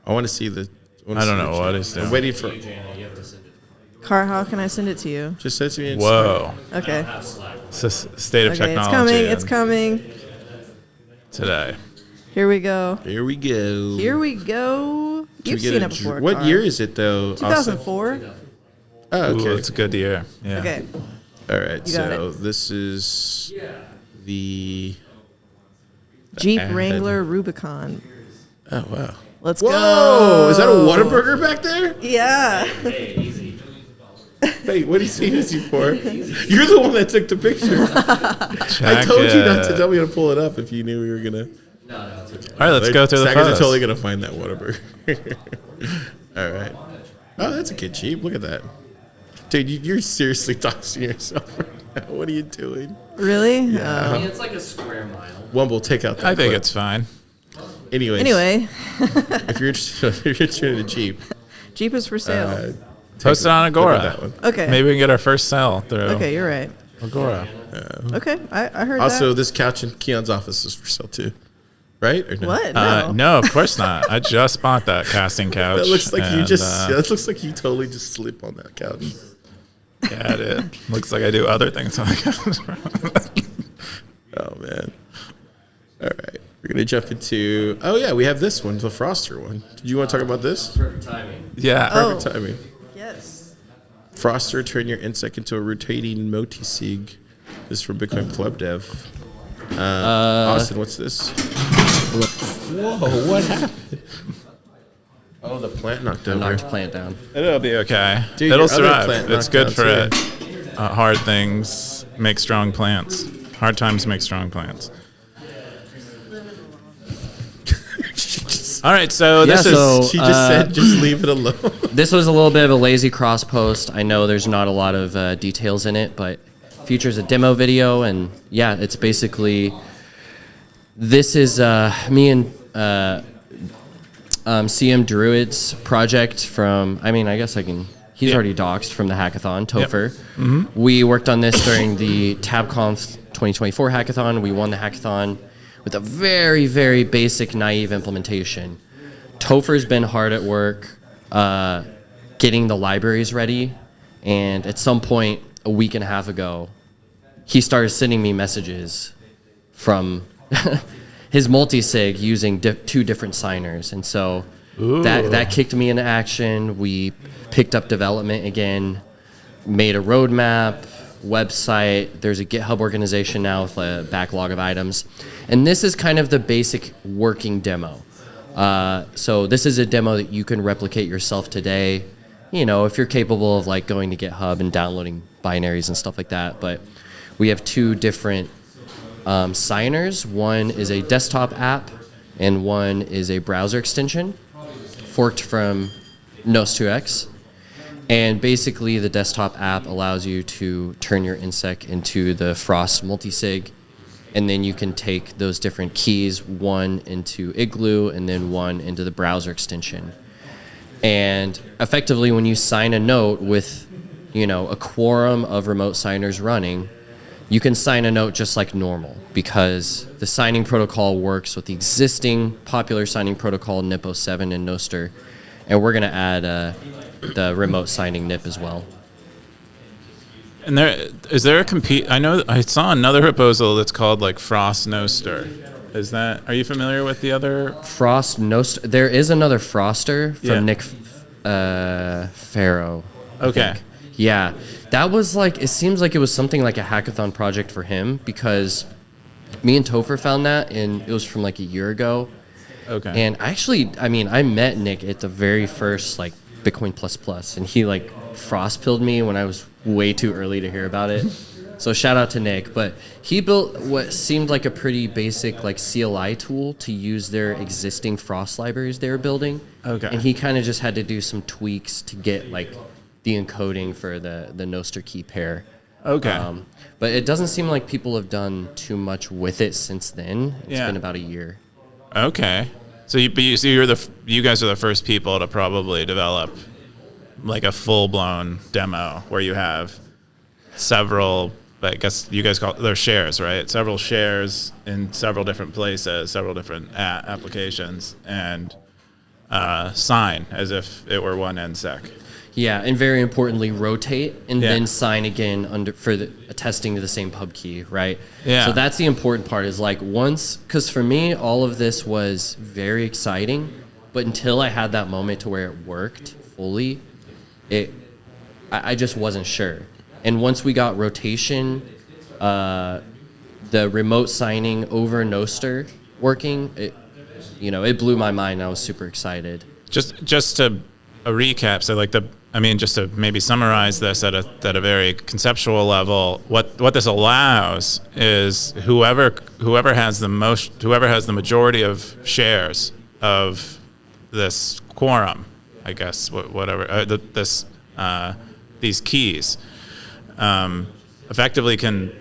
I want to see the. I don't know what he's I'm doing. waiting for. Jana, you have to send it. Car, how can I send it to you? Just send it to me. in Whoa. Okay. Have Slack. It's a state of Okay, it's technology. coming. It's in coming. today. Here we go. Here we go. Here we go. Can You've we get seen a it before. What Car. year is it though? Austin? 2004. Oh, Ooh, okay. it's a good year. Yeah. Okay. All right. You got So it. this is the. Jeep ad. Wrangler Rubicon. Oh wow. Let's Whoa! go. Is that a Whataburger back there? Yeah. Hey, easy. Hey, what are you seeing this for? You're the one that took the picture. I Check told you not to it. tell me to pull it up if you knew we were gonna. No, it's okay. All right, let's go through the Stackers photos. are totally gonna find that Whataburger. All right. Oh, that's a kid Jeep. Look at that, dude. You're seriously tossing yourself right now. What are you doing? Really? I mean, it's like a square mile. Wumble, take out that. I think clip. it's fine. Anyways, Anyway, if you're interested in a Jeep, Jeep is for sale. Post it on look at Agora. that one. Okay. Maybe we can get our first sale through Okay, you're right. Agora. Okay, I heard Also, that. this couch in Keon's office is for sale too, right? Or no? What? No. No, of course not. I just bought that casting couch. That looks like you and, just. That looks like you totally just sleep on that couch. Yeah, it looks like I do other things on the couch. Oh man. All right, we're gonna jump into. Oh yeah, we have this one, the Frostr one. Did you want to talk about this? Perfect timing. Yeah. Oh. Perfect timing. Yes. Frostr, turn your NSEC into a rotating MULTISIG. This is from Bitcoin Pleb Dev. Austin, what's this? Whoa, what happened? Oh, the plant knocked I over. knocked plant down. It'll be okay. Dude, It'll your other survive. plant It's knocked good down, for too. it. Hard things make strong plants. Hard times make strong plants. All right, so Yeah, this is so- She just said, just leave it alone. This was a little bit of a lazy cross post. I know there's not a lot of details in it, but features a demo video, and yeah, it's basically this is me and CM Druid's project from. I mean, I guess I can He's already doxed from the hackathon, Topher. We worked on this during the TabConf 2024 hackathon. We won the hackathon with a very, very basic, naive implementation. Topher's been hard at work getting the libraries ready, and at some point a week and a half ago, he started sending me messages from his multisig using 2 different signers, and so that kicked me into action. We picked up development again, made a roadmap, website. There's a GitHub organization now with a backlog of items, and this is kind of the basic working demo. So this is a demo that you can replicate yourself today, you know, if you're capable of like going to GitHub and downloading binaries and stuff like that. But we have 2 different signers. One is a desktop app and one is a browser extension forked from Nos2x. And basically the desktop app allows you to turn your NSEC into the Frost multisig, and then you can take those different keys, one into Igloo and then one into the browser extension. And effectively when you sign a note with, you know, a quorum of remote signers running, you can sign a note just like normal, because the signing protocol works with the existing popular signing protocol NIP 07 and Nostr, and we're going to add the remote signing NIP as well. And is there a compete? I know I saw another proposal that's called like Frost Nostr. Are you familiar with the other? Frost Nostr. There is another Frostr from Nick Farrow. Okay. Yeah, that was like, it seems like it was something like a hackathon project for him, because me and Topher found that, and it was from like a year ago. Okay. And I met Nick at the very first like Bitcoin plus, and he like frost pilled me when I was way too early to hear about it. So shout out to Nick. But he built what seemed like a pretty basic like CLI tool to use their existing Frost libraries they were building. Okay. And he kind of just had to do some tweaks to get like the encoding for the Nostr key pair. Okay. But it doesn't seem like people have done too much with it since then. It's been about a year. Okay. So you guys are the first people to probably develop like a full-blown demo where you have several, I guess you guys call they're shares, right? Several shares in several different places, several different applications, and sign as if it were one NSEC. Yeah, and very importantly, rotate and then sign again attesting to the same pub key, right? Yeah. So that's the important part, is like because for me, all of this was very exciting, but until I had that moment to where it worked fully, I just wasn't sure. And once we got rotation, the remote signing over Nostr working, it blew my mind. And I was super excited. Just to a recap, so just to maybe summarize this at a very conceptual level, what this allows is whoever has the majority of shares of this quorum, I guess, whatever these keys, effectively can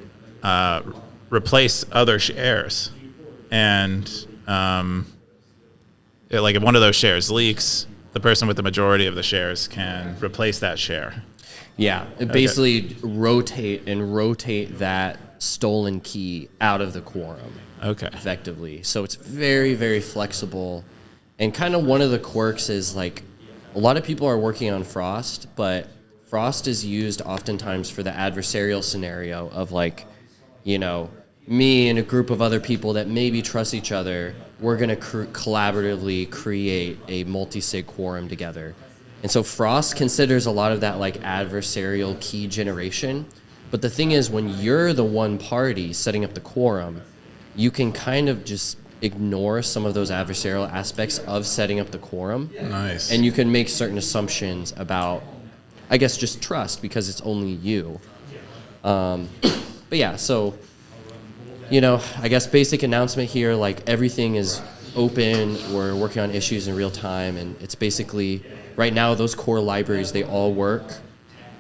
replace other shares, and if one of those shares leaks, the person with the majority of the shares can replace that share. Yeah, basically rotate that stolen key out of the quorum. Okay. Effectively. So it's very, very flexible. And kind of one of the quirks is like a lot of people are working on Frost, but Frost is used oftentimes for the adversarial scenario of like, me and a group of other people that maybe trust each other, we're going to collaboratively create a multi-sig quorum together. And so Frost considers a lot of that like adversarial key generation. But the thing is, when you're the one party setting up the quorum, you can kind of just ignore some of those adversarial aspects of setting up the quorum. Nice. And you can make certain assumptions about, I guess, just trust, because it's only you. But yeah, so... I guess basic announcement here, like everything is open. We're working on issues in real time, and it's basically, right now, those core libraries, they all work.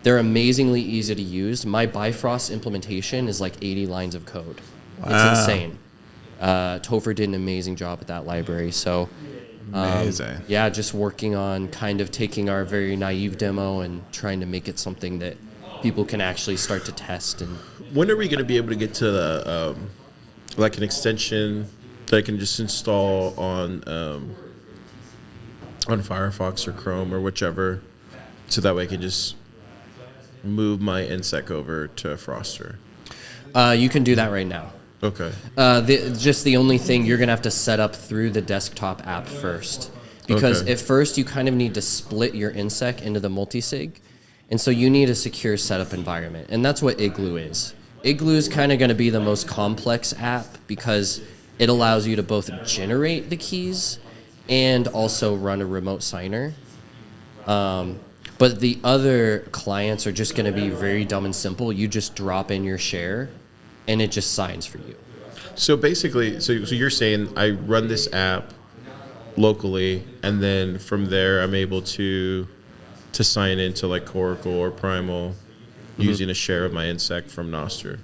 They're amazingly easy to use. My Bifrost implementation is like 80 lines of code. Wow. It's insane. Topher did an amazing job at that library. So Amazing. Yeah, just working on kind of taking our very naive demo and trying to make it something that people can actually start to test. And When are we going to be able to get to the, like an extension that I can just install on Firefox or Chrome or whichever, so that way I can just move my NSEC over to Frostr? you can do that right now. Okay. Just the only thing you're gonna have to set up through the desktop app first, because Okay. at first you kind of need to split your INSEC into the multisig, and so you need a secure setup environment, and that's what Igloo is. Igloo is kind of going to be the most complex app because it allows you to both generate the keys and also run a remote signer. But the other clients are just going to be very dumb and simple. You just drop in your share, and it just signs for you. So basically, so you're saying I run this app locally, and then from there I'm able to sign into like Oracle or Primal using a share of my INSEC from Nostr.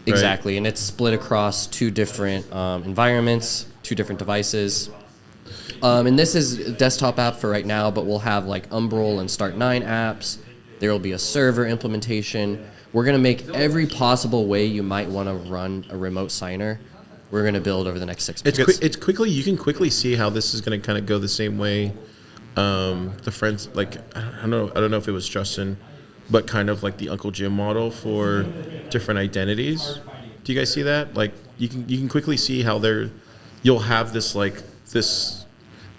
Exactly, and it's split across two different environments, two different devices. And this is a desktop app for right now, but we'll have like Umbrel and Start9 apps. There will be a server implementation. We're going to make every possible way you might want to run a remote signer. We're going to build over the next 6 months. You can quickly see how this is going to kind of go the same way. The friends, like, I don't know if it was Justin, but kind of like the Uncle Jim model for different identities. Do you guys see that? Like, you can quickly see how you'll have this, like, this,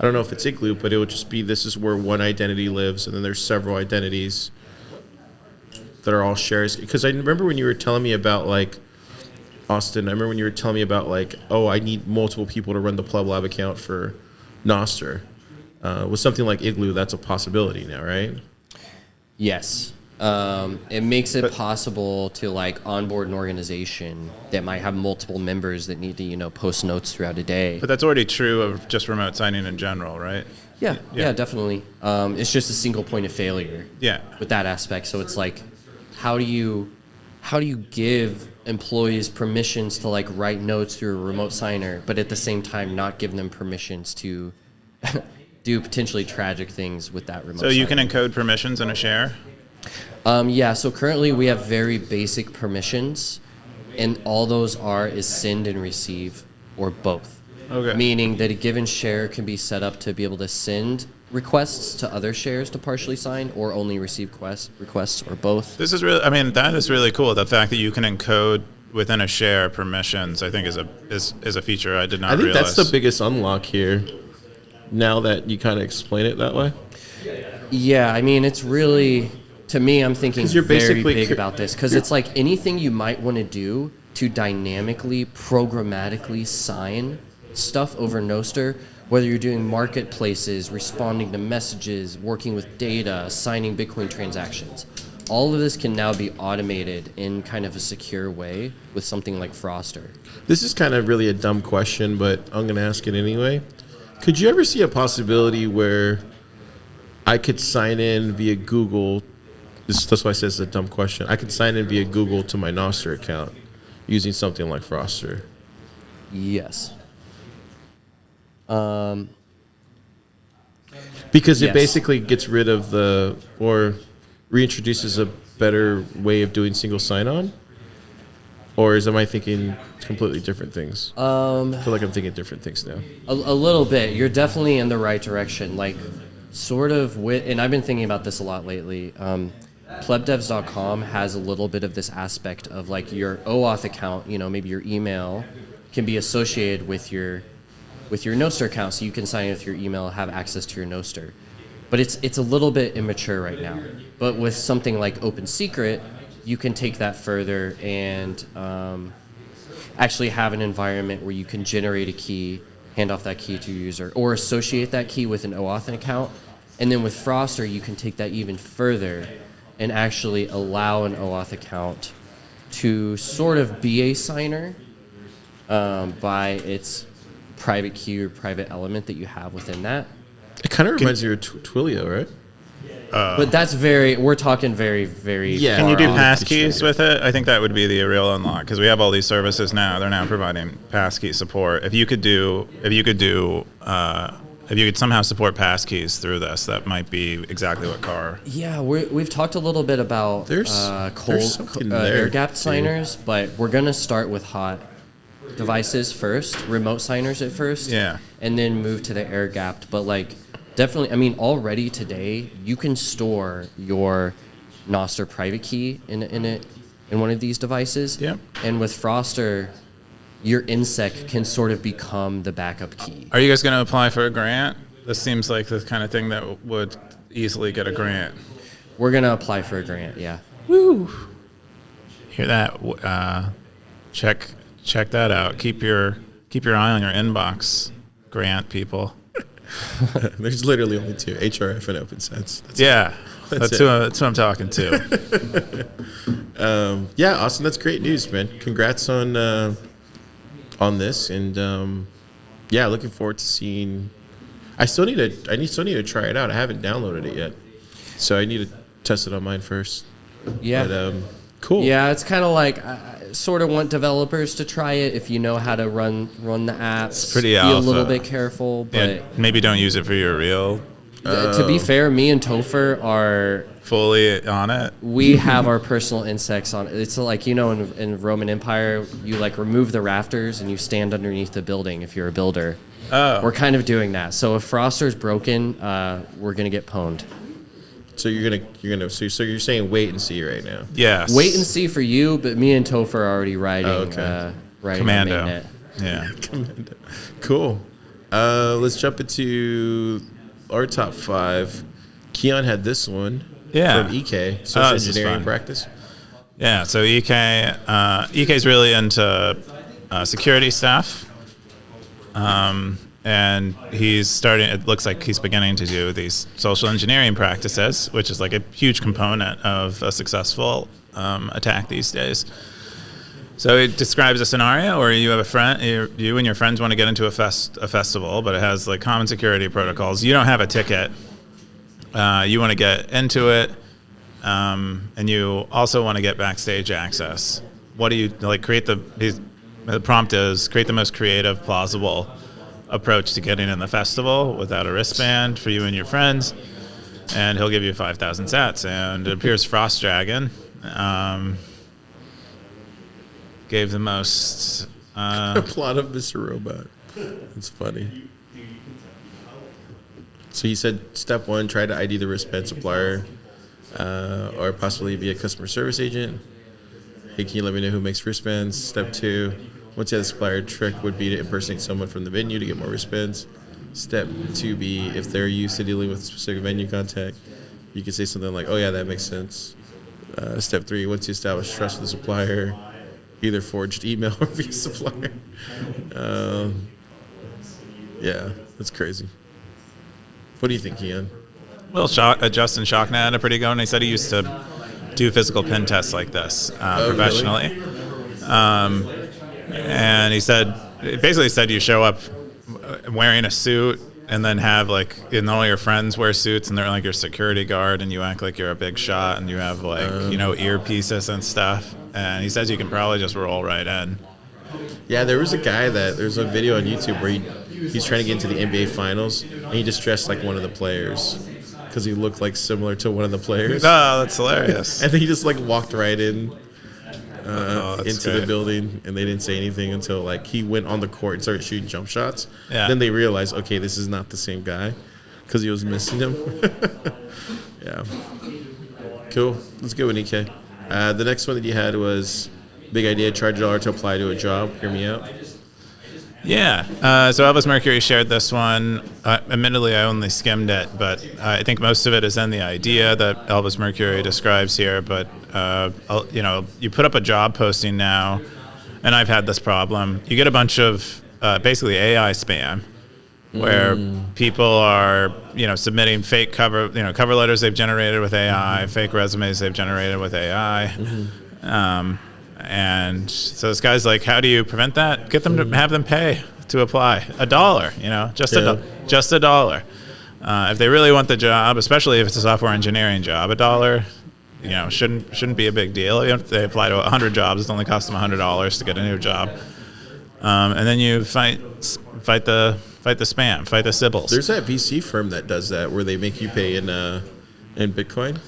I don't know if it's Igloo, but it would just be, this is where one identity lives, and then there's several identities that are all shares. Because I remember when you were telling me about, like, Austin, I remember when you were telling me about, like, oh, I need multiple people to run the Pleb Lab account for Nostr. With something like Igloo, that's a possibility now, right? Yes. It makes it possible to like onboard an organization that might have multiple members that need to, post notes throughout a day. But that's already true of just remote signing in general, right? Yeah, definitely. It's just a single point of failure. Yeah. With that aspect, so it's like, how do you give employees permissions to like write notes through a remote signer, but at the same time not give them permissions to do potentially tragic things with that remote signer? So you can encode permissions in a share? Yeah, so currently we have very basic permissions, and all those is send and receive, or both. Okay. Meaning that a given share can be set up to be able to send requests to other shares to partially sign, or only receive requests, or both. This is really, that is really cool. The fact that you can encode within a share permissions, I think is a feature I did not realize. I think that's the biggest unlock here, now that you kind of explain it that way. Yeah, it's really, to me, I'm thinking you're very basically big about this, because it's like anything you might want to do to dynamically, programmatically sign stuff over Nostr, whether you're doing marketplaces, responding to messages, working with data, signing Bitcoin transactions. All of this can now be automated in kind of a secure way with something like Frostr. This is kind of really a dumb question, but I'm going to ask it anyway. Could you ever see a possibility where I could sign in via Google? That's why I said it's a dumb question. I could sign in via Google to my Nostr account using something like Frostr. Yes. Because it Yes. basically gets rid of or reintroduces a better way of doing single sign-on? Or am I thinking completely different things? I feel like I'm thinking different things now. A little bit. You're definitely in the right direction. Like, sort of and I've been thinking about this a lot lately. Plebdevs.com has a little bit of this aspect of like your OAuth account, maybe your email can be associated with your Nostr account, so you can sign in with your email, have access to your Nostr. But it's a little bit immature right now. But with something like Open Secret, you can take that further and actually have an environment where you can generate a key, hand off that key to your user, or associate that key with an OAuth account. And then with Frostr, you can take that even further and actually allow an OAuth account to sort of be a signer by its private key or private element that you have within that. It kind of reminds me of Twilio, right? But that's we're talking very, very Yeah. Can you do Far off. passkeys with it? I think that would be the real unlock, because we have all these services now. They're now providing passkey support. If you could do if you could somehow support passkeys through this, that might be exactly what Car. Yeah, we've talked a little bit about There's something there, air-gapped dude. signers, but we're going to start with hot devices first, remote signers at first, Yeah. and then move to the air-gapped. But like, definitely, I mean, already today, you can store your Nostr private key in one of these devices. Yep. And with Frostr, your NSEC can sort of become the backup key. Are you guys going to apply for a grant? This seems like the kind of thing that would easily get a grant. We're going to apply for a grant, yeah. Hear that? Check that out. Keep your eye on your inbox, grant people. There's literally only two: HRF and OpenSense. That's who I'm talking to. Yeah, Austin, that's great news, man. Congrats on this, and yeah, looking forward to seeing. I still need to try it out. I haven't downloaded it yet, so I need to test it on mine first. Yeah. But, cool. Yeah, it's kind of like I sort of want developers to try it if you know how to run the apps. It's pretty Be a alpha. little bit careful, but Yeah, maybe don't use it for your real. to be fair, me and Topher are. Fully on it. We have our personal insects on it. It's like, you know, in Roman Empire, you like remove the rafters and you stand underneath the building if you're a builder. Oh. We're kind of doing that. So if Frostr's broken, we're gonna get pwned. So so you're saying wait and see right now. Yes. Wait and see for you, but me and Topher are already riding. Okay. Riding Commando. the mainnet. Yeah. Cool. Let's jump into our top 5. Keyan had this one. Yeah. From EK, social this is engineering fun. practice. Yeah. So EK is really into security stuff. And he's starting. It looks like he's beginning to do these social engineering practices, which is like a huge component of a successful attack these days. So it describes a scenario where you have a friend, you and your friends want to get into a festival, but it has like common security protocols. You don't have a ticket. You want to get into it, and you also want to get backstage access. What do you like? The prompt is create the most creative, plausible approach to getting in the festival without a wristband for you and your friends, and he'll give you 5,000 sats. And it appears Frost Dragon gave the most. Plot of Mr. Robot. It's funny. So he said, step 1, try to ID the wristband supplier, or possibly be a customer service agent. Hey, can you let me know who makes wristbands? Step 2, once you have the supplier, trick would be to impersonate someone from the venue to get more wristbands. Step 2B, if they're used to dealing with a specific venue contact, you can say something like, oh yeah, that makes sense. Step 3, once you establish trust with the supplier, either forged email or via supplier. Yeah, that's crazy. What do you think, Keyan? Well, Justin Shocknet had a pretty good one. He said he used to do physical pen tests like this professionally. Really? And it basically said you show up wearing a suit and then have and all your friends wear suits and they're like your security guard and you act like you're a big shot and you have earpieces and stuff. And he says you can probably just roll right in. Yeah, there's a video on YouTube where he's trying to get into the NBA Finals, and he just dressed like one of the players because he looked like similar to one of the players. Oh, that's hilarious. And then he just walked right in into the great. building, and they didn't say anything until he went on the court and started shooting jump shots. Yeah. Then they realized, okay, this is not the same guy because he was missing him. Yeah. Cool. Let's go with EK. The next one that you had was big idea, charge $1 to apply to a job. Hear me out. Yeah. So Elvis Mercury shared this one. Admittedly, I only skimmed it, but I think most of it is in the idea that Elvis Mercury describes here. But, you put up a job posting now, and I've had this problem. You get a bunch of basically AI spam where people are, submitting fake cover letters they've generated with AI, fake resumes they've generated with AI. And so this guy's like, how do you prevent that? Get them to have them pay to apply $1, just $1. If they really want the job, especially if it's a software engineering job, $1, shouldn't be a big deal. If they apply to 100 jobs, it only costs them $100 to get a new job. And then you fight the Fight the spam. Fight the Sybils. There's that VC firm that does that where they make you pay in Bitcoin.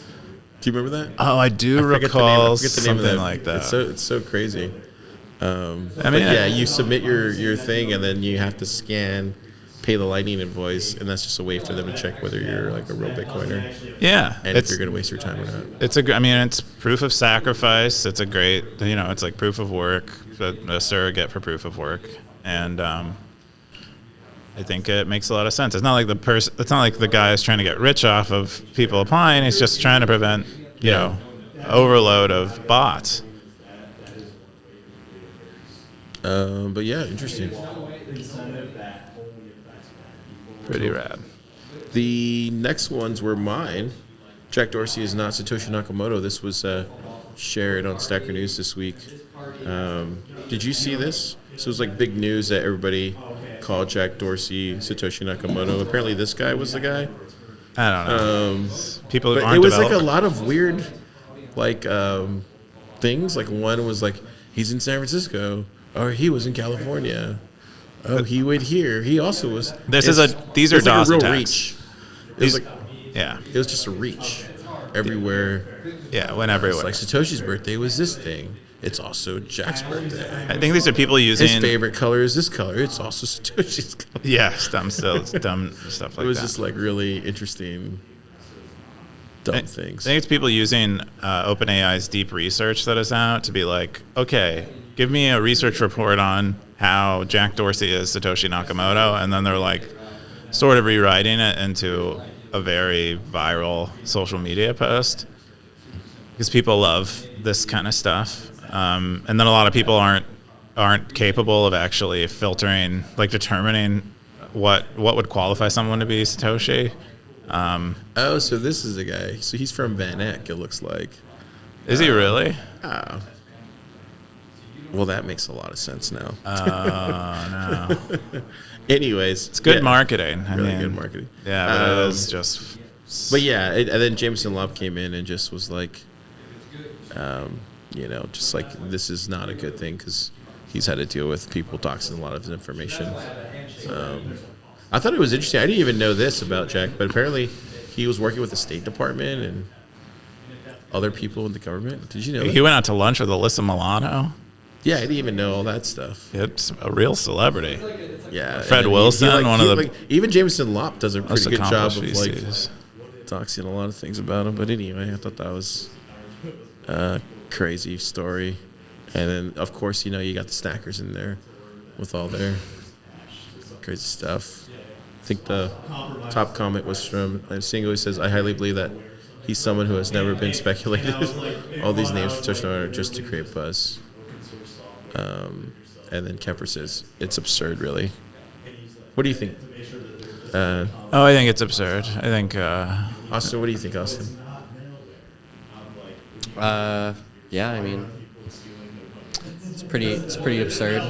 Do you remember that? Oh, I do recall something like that. It's so crazy. You submit your thing and then you have to pay the Lightning invoice, and that's just a way for them to check whether you're like a real Bitcoiner. Yeah, and if you're going to waste your time or not. It's proof of sacrifice. It's a great, it's like proof of work, a surrogate for proof of work, and I think it makes a lot of sense. It's not like It's not like the guy is trying to get rich off of people applying. He's just trying to prevent, overload of bots. But yeah, interesting. Pretty rad. The next ones were mine. Jack Dorsey is not Satoshi Nakamoto. This was shared on Stacker News this week. Did you see this? So it was like big news that everybody called Jack Dorsey Satoshi Nakamoto. Apparently this guy was the guy. I don't know. People but aren't it was developed. like a lot of weird things. Like one was like, he's in San Francisco, or he was in California. Oh, he went here. He also was. These are DOS like a real attacks. Reach. It was just a reach everywhere. Yeah, went everywhere. It's like Satoshi's birthday was this thing. It's also Jack's birthday. I think these are people using his favorite color is this color. It's also Satoshi's color. Yeah, dumb stuff like that. It was just like really interesting, dumb things. I think it's people using OpenAI's deep research that is out to be like, okay, give me a research report on how Jack Dorsey is Satoshi Nakamoto, and then they're like sort of rewriting it into a very viral social media post because people love this kind of stuff. And then a lot of people aren't capable of actually filtering, like determining what would qualify someone to be Satoshi. So this is a guy. So he's from Van Eck, it looks like. Is he really? Oh. Well, that makes a lot of sense now. Oh, no. Anyways. It's good marketing. Really good marketing. Yeah, but it was just... But yeah, and then Jameson Lopp came in and just was like, just like, this is not a good thing because he's had to deal with people doxing a lot of his information. I thought it was interesting. I didn't even know this about Jack, but apparently he was working with the State Department and other people in the government. Did you know that? He went out to lunch with Alyssa Milano. Yeah, I didn't even know all that stuff. It's a real celebrity. Yeah. Fred Wilson, even Jameson Lopp does a pretty good job of VCs. doxing a lot of things about him. But anyway, I thought that was a crazy story. And then, of course, you got the Stackers in there with all their crazy stuff. I think the top comment was from Singo. He says, I highly believe that he's someone who has never been speculated. All these names for Satoshi are just to create buzz. And then Keffer says, it's absurd, really. What do you think? I think it's absurd. I think... Austin, what do you think, Austin? Yeah, I mean, it's pretty absurd.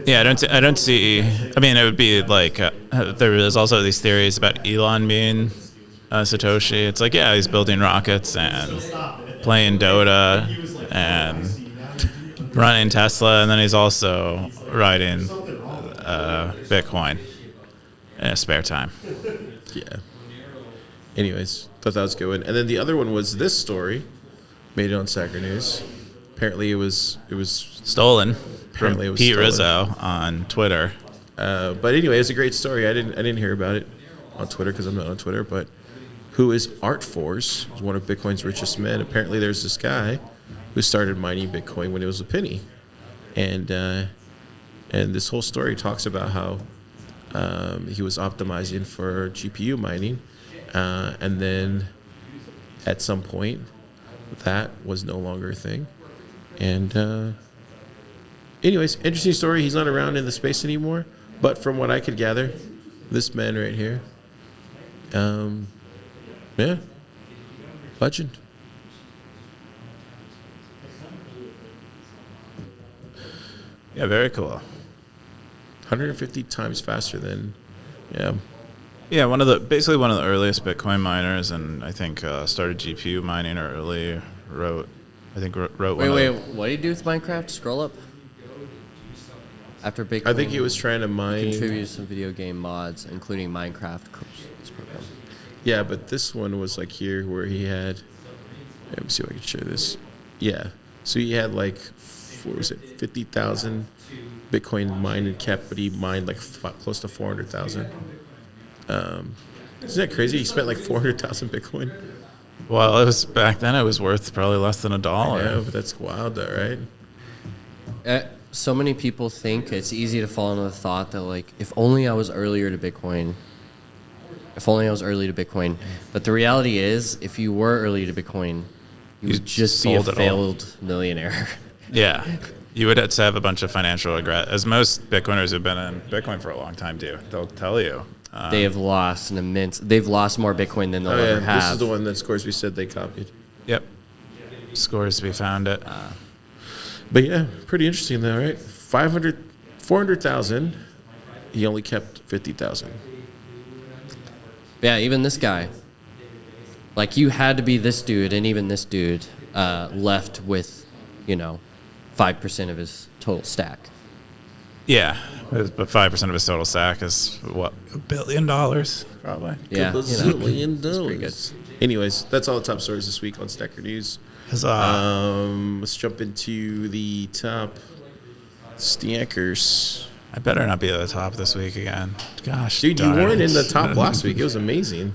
Yeah, I don't see... I mean, it would be like... there is also these theories about Elon being Satoshi. It's like, yeah, he's building rockets and playing Dota and running Tesla, and then he's also riding Bitcoin in his spare time. Yeah. Anyways, thought that was a good one. And then the other one was this story, made it on Stacker News. Apparently it was Stolen from apparently it was Pete stolen. Rizzo on Twitter. But anyway, it's a great story. I didn't hear about it on Twitter because I'm not on Twitter. But who is Artforz? He's one of Bitcoin's richest men. Apparently, there's this guy who started mining Bitcoin when it was a penny, and this whole story talks about how he was optimizing for GPU mining, and then at some point that was no longer a thing. And anyways, interesting story. He's not around in the space anymore, but from what I could gather, this man right here, yeah, legend. Yeah, very cool. 150 times faster than, yeah. Yeah, basically one of the earliest Bitcoin miners, and I think started GPU mining early. Wrote Wait, what do you do with Minecraft? Scroll up. After Bitcoin, I think he was trying to mine. contributed some video game mods, including Minecraft. This program. Yeah, but this one was like here where he had. Let me see if I can share this. Yeah, so he had like, what was it, 50,000 Bitcoin mined and kept, but he mined like close to 400,000. Isn't that crazy? He spent like 400,000 Bitcoin. Well, it was back then. It was worth probably less than $1. Yeah, but that's wild, though, right? So many people think it's easy to fall into the thought that, like, if only I was earlier to Bitcoin. If only I was early to Bitcoin. But the reality is, if you were early to Bitcoin, you would just be a sold it all. failed millionaire. Yeah. You would have to have a bunch of financial regret, as most Bitcoiners who've been in Bitcoin for a long time do. They'll tell you. They have lost they've lost more Bitcoin than they'll ever have. This is the one that Scoresby said they copied. Yep. Scores, we found it. But yeah, pretty interesting though, right? 400,000. He only kept 50,000. Yeah, even this guy. Like, you had to be this dude, and even this dude left with, 5% of his total stack. Yeah. But 5% of his total stack is, what, $1 billion, probably? Yeah, $1 billion. it's pretty good. Anyways, that's all the top stories this week on Stacker News. Huzzah. Let's jump into the top stackers. I better not be at the top this week again. Gosh, Dude, you darn weren't it. in the top last week. It was amazing.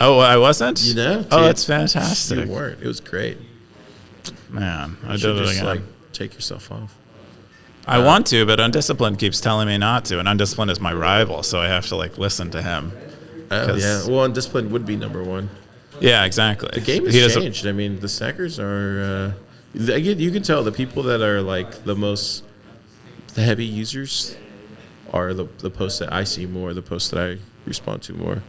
Oh, I wasn't? You know? Oh, Dude, that's fantastic. You weren't. It was great. Man, I You did should it just again. take yourself off. I want to, but Undisciplined keeps telling me not to, and Undisciplined is my rival, so I have to listen to him. Oh, yeah. Well, Undisciplined would be number one. Yeah, exactly. The game has changed. I mean, the stackers are. You can tell the people that are like the heavy users are the posts that I see more, the posts that I respond to more.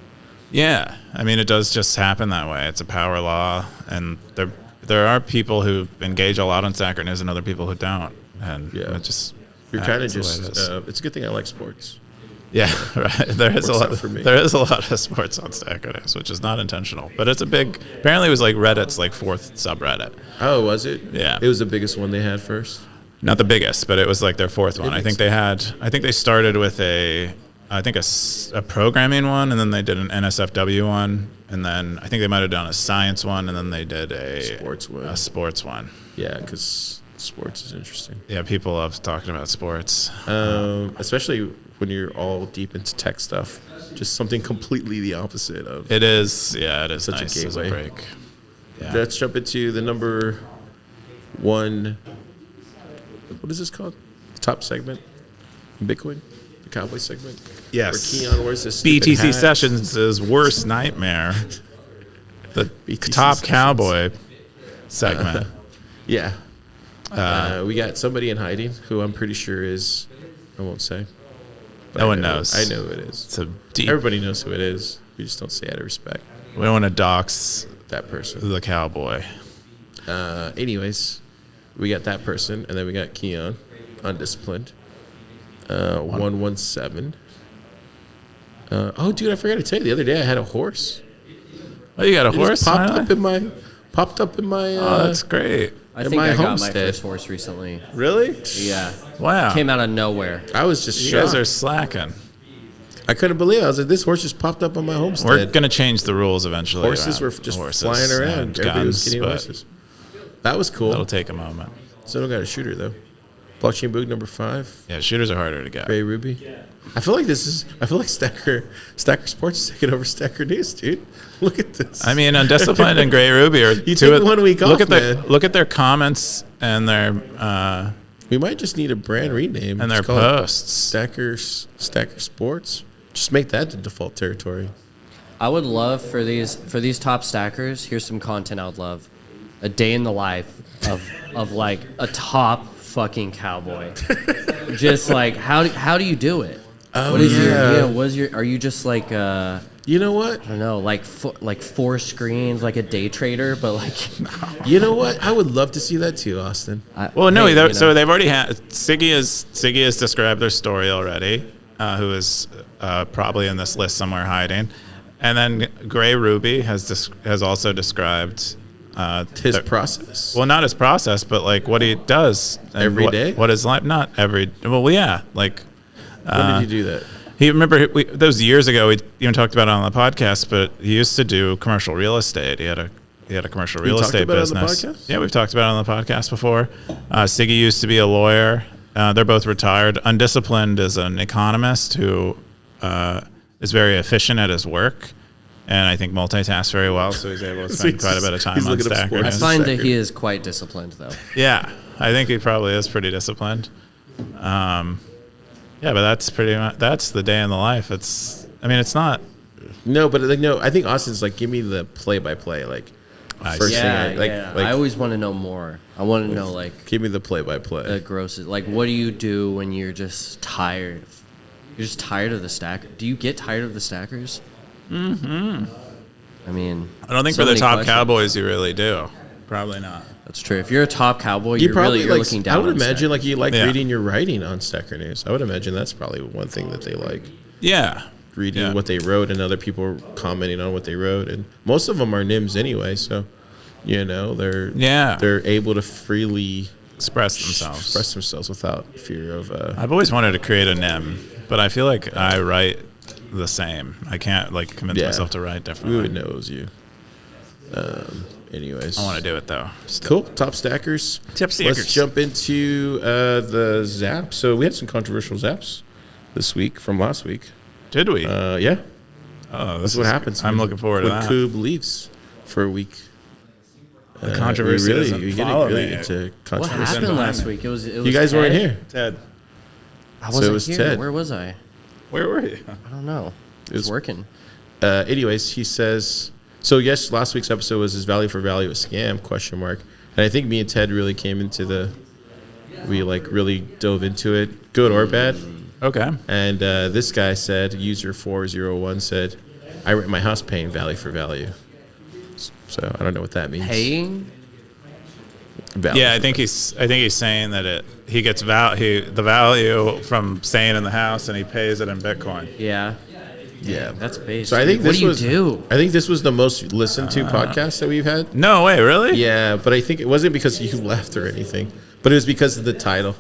Yeah, I mean, it does just happen that way. It's a power law, and there are people who engage a lot on Stacker News and other people who don't, and Yeah. it just You're kind of happens the way just. it is. It's a good thing I like sports. Yeah, right. There is a Works lot. out for me. There is a lot of sports on Stacker News, which is not intentional, but it's a big. Apparently, it was like Reddit's fourth subreddit. Oh, was it? Yeah. It was the biggest one they had first. Not the biggest, but it was like their fourth one. I think they started with a programming one, and then they did an NSFW one, and then I think they might have done a science one, and then they did a sports one. Yeah, because sports is interesting. Yeah, people love talking about sports. Especially when you're all deep into tech stuff. Just something completely the opposite of. It is. Yeah, it is Such a nice as a gateway. break. Yeah. Let's jump into the number one. What is this called? Top segment in Bitcoin? The cowboy segment? Yes. Where Keyan wears this stupid BTC hat. Sessions' worst nightmare. The BTC top Sessions. cowboy segment. Yeah. We got somebody in hiding who I'm pretty sure is. I won't say. But No I one know- knows. I know who it is. It's a deep. Everybody knows who it is. We just don't say out of respect. We don't want to dox That person. the cowboy. Anyways, we got that person, and then we got Keyan, undisciplined. 117. Oh, dude, I forgot to tell you. The other day I had a horse. Oh, you got a It horse? just popped finally? up in my. Oh, that's great. I In think my I got my homestead. first horse recently. Really? Yeah. Wow. Came out of nowhere. I was just You shocked. guys are slacking. I couldn't believe it. I was like, this horse just popped up on my homestead. We're going to change the rules eventually. Horses around were just horses flying around. and Everybody was guns, getting but horses. That was cool. That'll take a moment. Still got a shooter though. Blockchain Boog number 5. Yeah, shooters are harder to get. Gray Ruby. I feel like Stacker Sports is taking over Stacker News, dude. Look at this. I mean, Undisciplined and Gray Ruby are You two took of- 1 week look off, at their man. look at their comments and their we might just need a brand rename. and their Just call it posts. Stacker Sports. Just make that the default territory. I would love for these top stackers. Here's some content I would love: a day in the life of like a top fucking cowboy. Just like how do you do it? Oh, What is yeah. your are you just like You know what? I don't know, like 4 screens, like a day trader, but like You know what? I would love to see that too, Austin. Well, no, hey, you so know. they've already had Siggy has described their story already, who is probably in this list somewhere hiding, and then Gray Ruby has also described His process. Well, not his process, but like what he does and Every day? What his life? Not every. Well, yeah. Like When did you do that? he remember that was years ago. We even talked about it on the podcast. But he used to do commercial real estate. He had a commercial real talked estate about it on the business. podcast? Yeah, we've talked about it on the podcast before. Siggy used to be a lawyer. They're both retired. Undisciplined is an economist who is very efficient at his work. And I think multitasks very well, so he's able to spend quite a bit of time He's on looking up Stacker. I sports. find that he is quite disciplined, though. Yeah, I think he probably is pretty disciplined. Yeah, but that's pretty much that's the day in the life. It's not. No, but like no, I think Austin's like, give me the play-by-play, like I first see. thing. I always want to know more. I want to know like give me the play-by-play. the grossest. Like, what do you do when you're just tired? You're just tired of the stacker. Do you get tired of the stackers? Mm-hmm. I mean, I don't think so for the many top questions. Cowboys you really do. Probably not. That's true. If you're a top cowboy, You you're probably really you're like. looking down. I would on imagine stackers. like you like Yeah. reading your writing on Stacker News. I would imagine that's probably one thing that they like, Yeah. reading Yeah. what they wrote and other people commenting on what they wrote. And most of them are NIMS anyway, so they're able to freely Express themselves. express themselves without fear of. I've always wanted to create a NIM, but I feel like I write the same. I can't like convince Yeah. myself to write We differently. would know it was you. Anyways, I want to do it though. cool. Top stackers. Top stackers. Let's jump into the Zap. So we had some controversial Zaps this week from last week. Did we? Yeah, oh, that's what happens. I'm looking forward to when that. Coob leaves for a week. The controversy doesn't you follow get really me. into What controversy. happened last week? It was You guys weren't Ted? here. Ted, I So wasn't it was here. Ted. Where was I? where were you? I don't know. It was was- working. Anyways, he says, so yes, last week's episode was his value for value a scam, question mark. And I think me and Ted really came into we like really dove into it, good or bad. Okay. And this guy said, user 401 said, I rent my house paying value for value. So I don't know what that means. Paying? Value Yeah, for I think he's saying that he gets the value from staying in the house and he pays it in Bitcoin. Yeah. Yeah. That's base. So I think what this do you was do? I think this was the most listened to podcast that we've had. No way, really? Yeah, but I think it wasn't because you left or anything, but it was because of the title.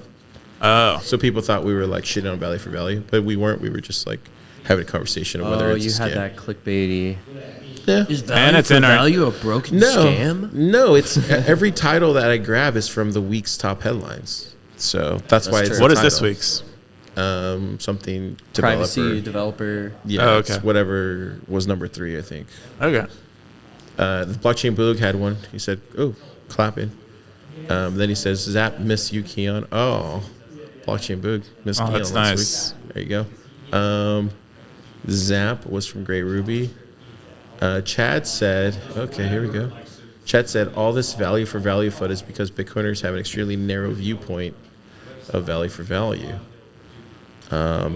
Oh, So people thought we were like shitting on value for value, but we weren't. We were just like having a conversation of whether Oh, it's you a had scam. that clickbaity. Yeah. Is value And it's for in our- value a broken No, scam? no. It's every title that I grab is from the week's top headlines. So that's why That's it's true. what the is this title. week's? Something Privacy, developer. developer. Yeah, Oh, it's okay. whatever was number 3, I think. Okay. The blockchain boog had one. He said, "Oh, clapping." Then he says, "Zap, miss you, Keyan." Oh, blockchain boog, miss Oh, Keyan that's last nice. week. There you go. Zap was from Grey Ruby. Chad said, "Okay, here we go." Chad said, "All this value for value FUD is because Bitcoiners have an extremely narrow viewpoint of value for value."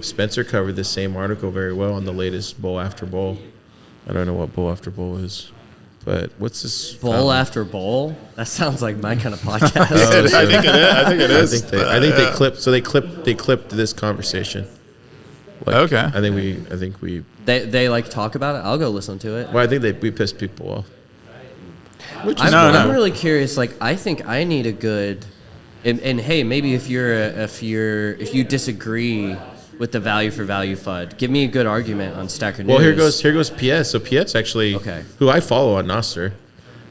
Spencer covered the same article very well on the latest Bull After Bull. I don't know what Bull After Bull is, but what's this? Bowl after bowl? That sounds like my kind of podcast. I think it is. I think it is. I think they clipped. So they clipped this conversation. Like, Okay. I think we. They like talk about it. I'll go listen to it. Well, I think we pissed people off. Which is I'm, No, I'm no. really curious. Like, I think I need a good, and hey, maybe if you disagree with the value for value FUD, give me a good argument on Stacker News. Well, here goes PS. So PS actually, Okay. who I follow on Nostr,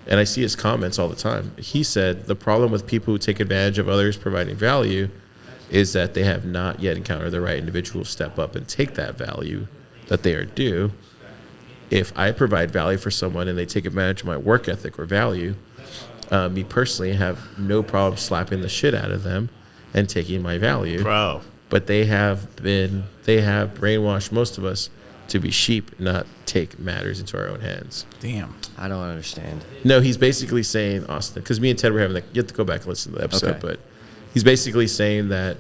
and I see his comments all the time. He said the problem with people who take advantage of others providing value is that they have not yet encountered the right individual to step up and take that value that they are due. If I provide value for someone and they take advantage of my work ethic or value, me personally have no problem slapping the shit out of them and taking my value. Bro. But they have brainwashed most of us to be sheep, not take matters into our own hands. Damn. I don't understand. No, he's basically saying, Austin, because me and Ted were having you have to go back and listen to the episode, Okay. but he's basically saying that,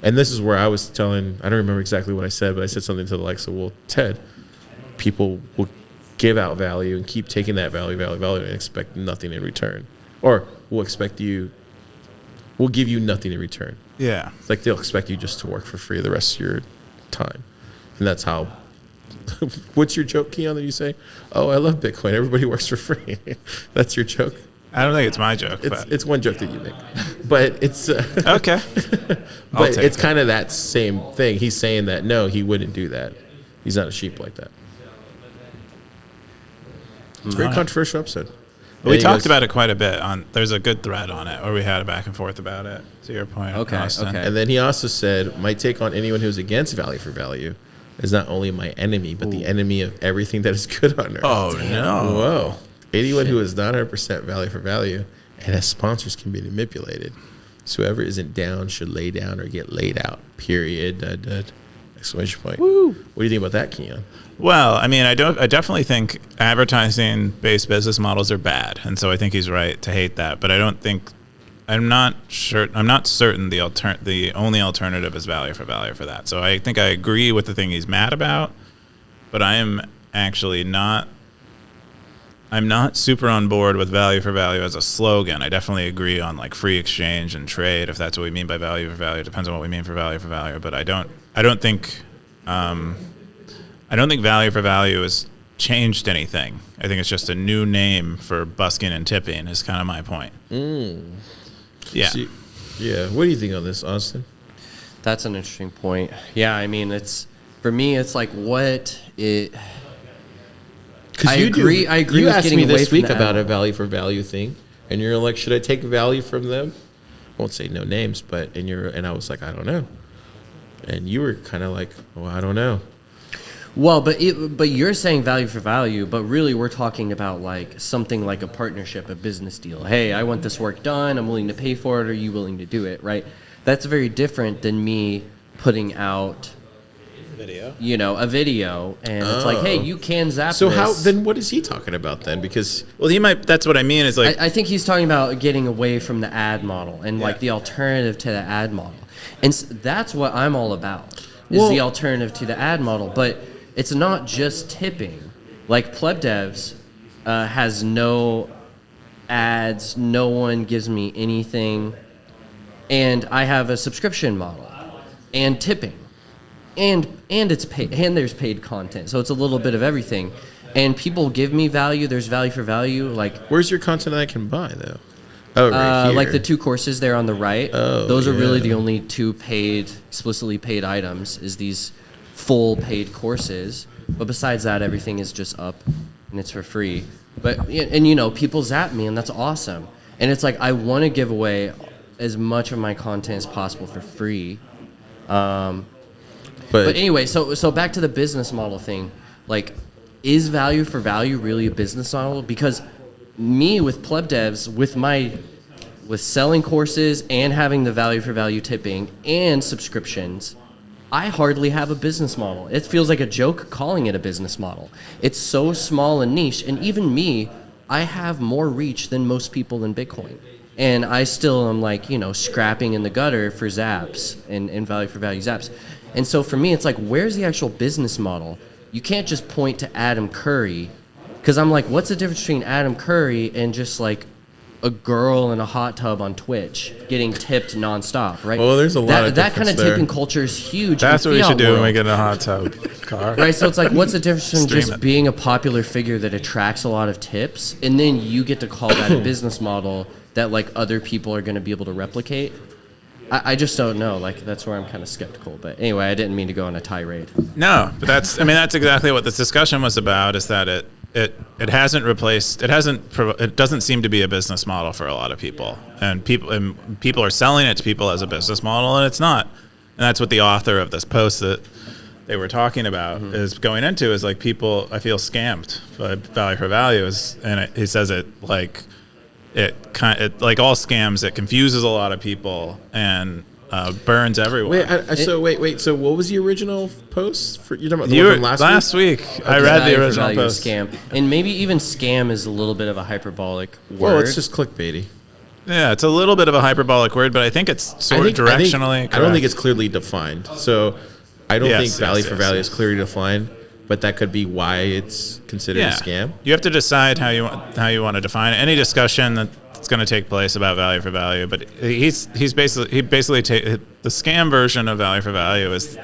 and this is where I was telling, I don't remember exactly what I said, but I said something to the likes of, well, Ted, people will give out value and keep taking that value, and expect nothing in return. Or we'll give you nothing in return. Yeah. It's like they'll expect you just to work for free the rest of your time. And that's how, what's your joke, Keyan, that you say? Oh, I love Bitcoin. Everybody works for free. That's your joke? I don't think it's my joke. It's one joke that you make, but it's Okay. but it's kind of that same thing. He's saying that no, he wouldn't do that. He's not a sheep like that. It's a very controversial episode. We talked about it quite a bit. There's a good thread on it, or we had a back and forth about it. To your point, Okay, Austin. okay. And then he also said, my take on anyone who's against value for value is not only my enemy, but the enemy of everything that is good on earth. Oh no! Whoa. Anyone who is not 100% value for value and has sponsors can be manipulated. So whoever isn't down should lay down or get laid out. Period. Exclamation point. Woo. What do you think about that, Keyan? Well, I mean, I definitely think advertising-based business models are bad, and so I think he's right to hate that. But I'm not certain the only alternative is value for that. So I think I agree with the thing he's mad about, but I am actually not. I'm not super on board with value for value as a slogan. I definitely agree on like free exchange and trade, if that's what we mean by value for value. It depends on what we mean for value. But I don't think value for value has changed anything. I think it's just a new name for busking and tipping is kind of my point. Yeah. Yeah. What do you think on this, Austin? That's an interesting point. Yeah, I mean, for me, it's like what it. I agree. I agree. You with asked getting me away this from week the about a value for value thing, and you're like, "Should I take value from them?" I won't say no names, but and I was like, "I don't know," and you were kind of like, "Well, I don't know." Well, but you're saying value for value, but really we're talking about like something like a partnership, a business deal. Hey, I want this work done. I'm willing to pay for it. Are you willing to do it? Right? That's very different than me putting out a video, and it's like, hey, you can zap So this. then what is he talking about then? Because Well, he might. That's what I mean. Is like I think he's talking about getting away from the ad model and like the alternative to the ad model, and that's what I'm all about. Is the alternative to the ad model, but it's not just tipping. Like Pleb Devs has no ads, no one gives me anything, and I have a subscription model and tipping, and it's paid, and there's paid content, so it's a little bit of everything. And people give me value. There's value for value. Like where's your content that I can buy though? Oh, right here. like the 2 courses there on the right. Oh, those are really yeah. the only 2 explicitly paid items. Is these full paid courses, but besides that, everything is just up and it's for free. But people zap me, and that's awesome. And it's like I want to give away as much of my content as possible for free. But anyway, so back to the business model thing. Like, is value for value really a business model? Because me with Pleb Devs, with selling courses and having the value for value tipping and subscriptions, I hardly have a business model. It feels like a joke calling it a business model. It's so small and niche, and even me, I have more reach than most people in Bitcoin. And I still am like, scrapping in the gutter for zaps and value for value zaps. And so for me, it's like, where's the actual business model? You can't just point to Adam Curry, because I'm like, what's the difference between Adam Curry and just like a girl in a hot tub on Twitch getting tipped nonstop, right? Well, there's a lot of that kind of difference tipping there. culture is huge. that's in what we fiat should do when we world. get in a hot tub car. Right, so it's like, what's the difference between Stream just it. being a popular figure that attracts a lot of tips, and then you get to call that a business model that like other people are going to be able to replicate? I just don't know. Like, that's where I'm kind of skeptical. But anyway, I didn't mean to go on a tirade. No, but that's exactly what this discussion was about. Is that it doesn't seem to be a business model for a lot of people, and people are selling it to people as a business model, and it's not. And that's what the author of this post that they were talking about is going into, is like, people, I feel scammed by value for value, he says it like like all scams, it confuses a lot of people and burns everyone. Wait. So what was the original post? You're talking about the one from last week? I read the Value for original value post. scam, and maybe even scam is a little bit of a hyperbolic word. Well, it's just clickbaity. Yeah, it's a little bit of a hyperbolic word, but I think it's sort of directionally correct. I don't think it's clearly defined. So I don't think value for value is clearly defined, but that could be why it's considered a scam. You have to decide how you want to define it. Any discussion that's going to take place about value for value, but the scam version of value for value is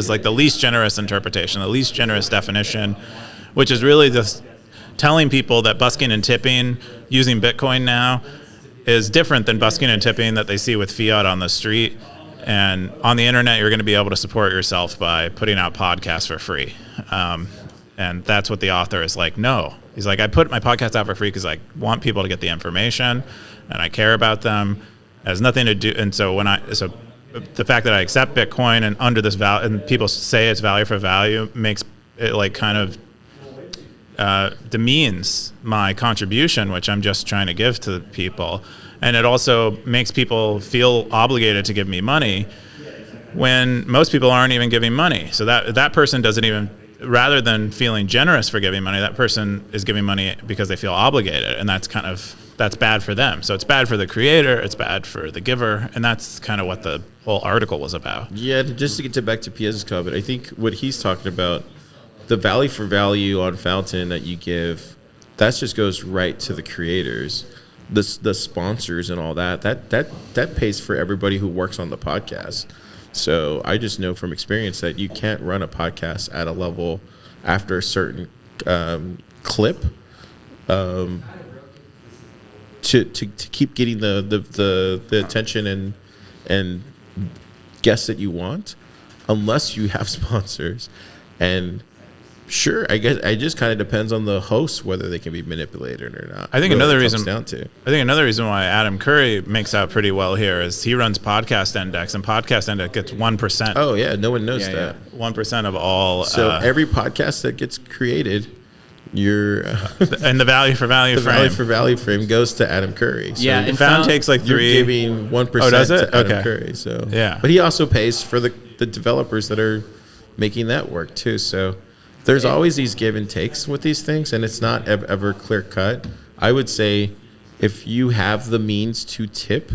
like the least generous interpretation, the least generous definition, which is really just telling people that busking and tipping using Bitcoin now is different than busking and tipping that they see with fiat on the street. And on the internet, you're going to be able to support yourself by putting out podcasts for free. And that's what the author is like, no. He's like, I put my podcast out for free because I want people to get the information and I care about them. It has nothing to do. And so so the fact that I accept Bitcoin and under this value, and people say it's value for value, makes it like kind of demeans my contribution, which I'm just trying to give to people. And it also makes people feel obligated to give me money when most people aren't even giving money. So that person doesn't even, rather than feeling generous for giving money, that person is giving money because they feel obligated. And that's bad for them. So it's bad for the creator, it's bad for the giver. And that's kind of what the whole article was about. Yeah, just to get back to Piazza's comment, I think what he's talking about, the value for value on Fountain that you give, that just goes right to the creators. The sponsors and all that pays for everybody who works on the podcast. So I just know from experience that you can't run a podcast at a level after a certain clip to keep getting the attention and guests that you want, unless you have sponsors. And sure, I guess it just kind of depends on the host whether they can be manipulated or not. I think another reason why Adam Curry makes out pretty well here is he runs Podcast Index, and Podcast Index gets 1%. Oh yeah, no one knows that. 1% of all. So every podcast that gets created, and the value for value frame goes to Adam Curry. So yeah, and Found takes like 3. You're giving 1% Oh, does it? to Adam Okay. Curry. So Yeah. but he also pays for the developers that are making that work too. So there's always these give and takes with these things, and it's not ever clear cut. I would say if you have the means to tip.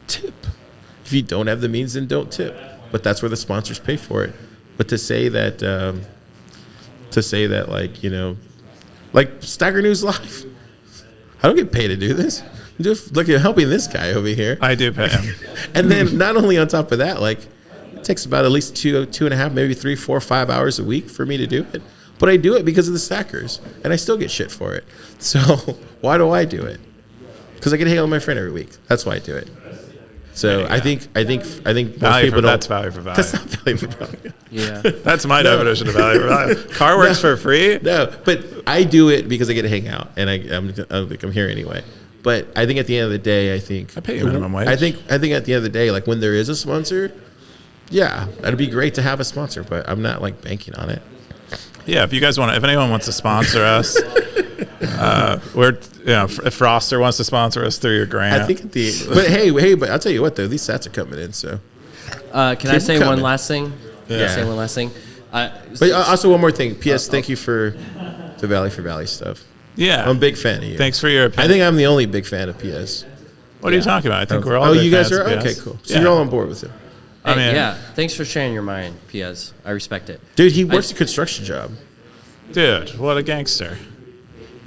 If you don't have the means, then don't tip. But that's where the sponsors pay for it. But to say that like, you know, like Stagger News Live, I don't get paid to do this. Just look at helping this guy over here. I do pay him. And then not only on top of that, like, it takes about at least 2.5, maybe 3, 4, 5 hours a week for me to do it. But I do it because of the stackers, and I still get shit for it. So why do I do it? Because I get to hang out with my friend every week. That's why I do it. So I think most people don't. That's value for value. That's not value for value. Yeah. That's my definition of value for value. Car works for free. No, but I do it because I get to hang out, and I'm here anyway. But I think at the end of the day, I pay you minimum wage. I think at the end of the day, like when there is a sponsor, yeah, it'd be great to have a sponsor, but I'm not like banking on it. Yeah, if anyone wants to sponsor us, if Frostr wants to sponsor us through your grant. I think but I'll tell you what though, these sats are coming in. So can I say one last thing? Yeah. Say one last thing. But also one more thing. P.S. Thank you for the Valley for Valley stuff. Yeah, I'm a big fan of you. Thanks for your opinion. I think I'm the only big fan of P.S. What are you talking about? I think we're all. Oh, big you guys fans are? of PS. Okay, cool. So you're all on board with it. Hey, I mean, yeah, thanks for sharing your mind, Piaz. I respect it. Dude, he works a construction job. Dude, what a gangster.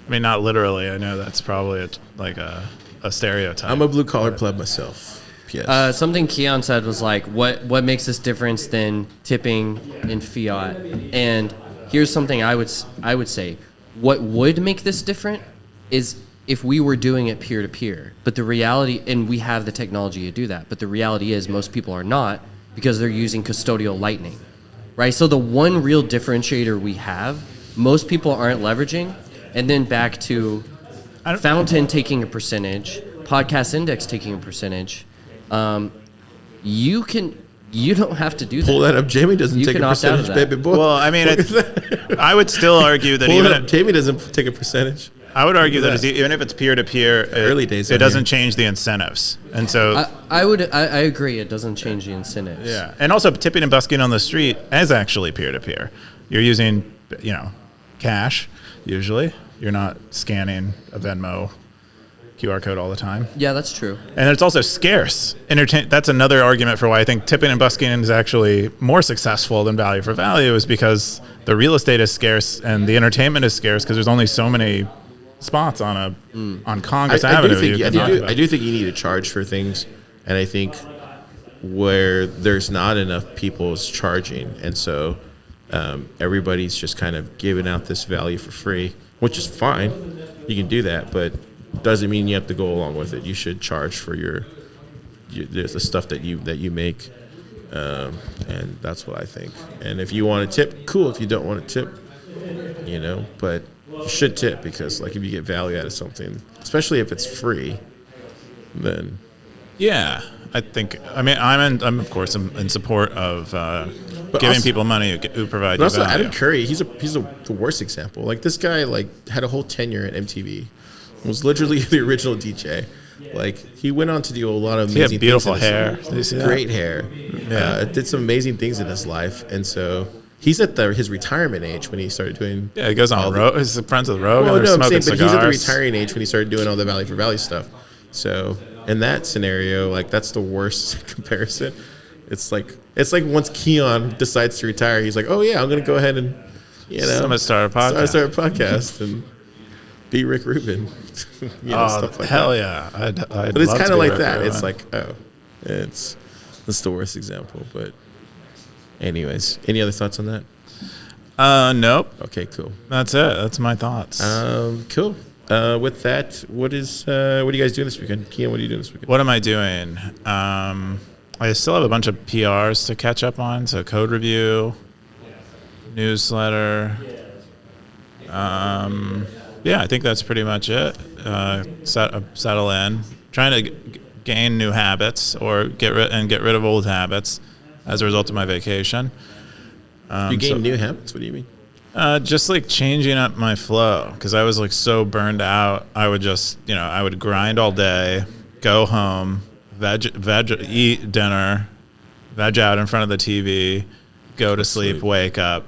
I mean, not literally. I know that's probably a stereotype. I'm a blue collar pleb myself. P.S. Something Keyan said was like, what makes this difference than tipping in fiat? And here's something I would say. What would make this different is if we were doing it peer-to-peer. But the reality, and we have the technology to do that, but the reality is most people are not because they're using custodial Lightning, right? So the one real differentiator we have, most people aren't leveraging. And then back to Fountain taking a percentage, Podcast Index taking a percentage. You don't have to do that. Pull that up. Jamie doesn't take a percentage, baby boy. Well, I mean, I would still argue that Jamie doesn't take a percentage. I would argue that even if it's peer-to-peer, early days it doesn't change the incentives. And so I agree. It doesn't change the incentives. Yeah. And also tipping and busking on the street is actually peer-to-peer. You're using, cash usually. You're not scanning a Venmo QR code all the time. Yeah, that's true. And it's also scarce. That's another argument for why I think tipping and busking is actually more successful than value for value, is because the real estate is scarce and the entertainment is scarce because there's only so many spots on Congress Avenue. I do think you need to charge for things, and I think where there's not enough people is charging, and so everybody's just kind of giving out this value for free, which is fine. You can do that, but doesn't mean you have to go along with it. You should charge for the stuff that you make, and that's what I think. And if you want to tip, cool. If you don't want to tip, but you should tip, because like if you get value out of something, especially if it's free, then Yeah, I think. I mean, I'm of course in support of giving also, people money who provide but you also value. Adam Curry, he's the worst example. Like this guy had a whole tenure at MTV, was literally the original DJ. Like he went on to do a lot of He amazing had beautiful things in hair. his, Did you see that? great hair. Yeah. Did some amazing things in his life, and so he's at his retirement age when he started doing. Yeah, he goes on he's friends with Rogan. Well, They're no, I'm smoking saying, but he's at the cigars. retiring age when he started doing all the Value for Value stuff. So in that scenario, like that's the worst comparison. It's like once Keyan decides to retire, he's like, oh yeah, I'm gonna go ahead and I'm gonna start a podcast. start a podcast and be Rick Rubin. Stuff like hell that. yeah! I'd But it's love kind to of be like Rick that. Rubin. It's like, that's the worst example. But anyways, any other thoughts on that? Nope. Okay, cool. That's it. That's my thoughts. Cool. With that, what are you guys doing this weekend? Keyan, what are you doing this weekend? What am I doing? I still have a bunch of PRs to catch up on. So code review, newsletter. Yeah, I think that's pretty much it. Settle in, trying to gain new habits or get rid of old habits as a result of my vacation. You gain new habits? What do you mean? Just like changing up my flow, because I was like so burned out. I would just, I would grind all day, go home, eat dinner, veg out in front of the TV, go to sleep, wake up,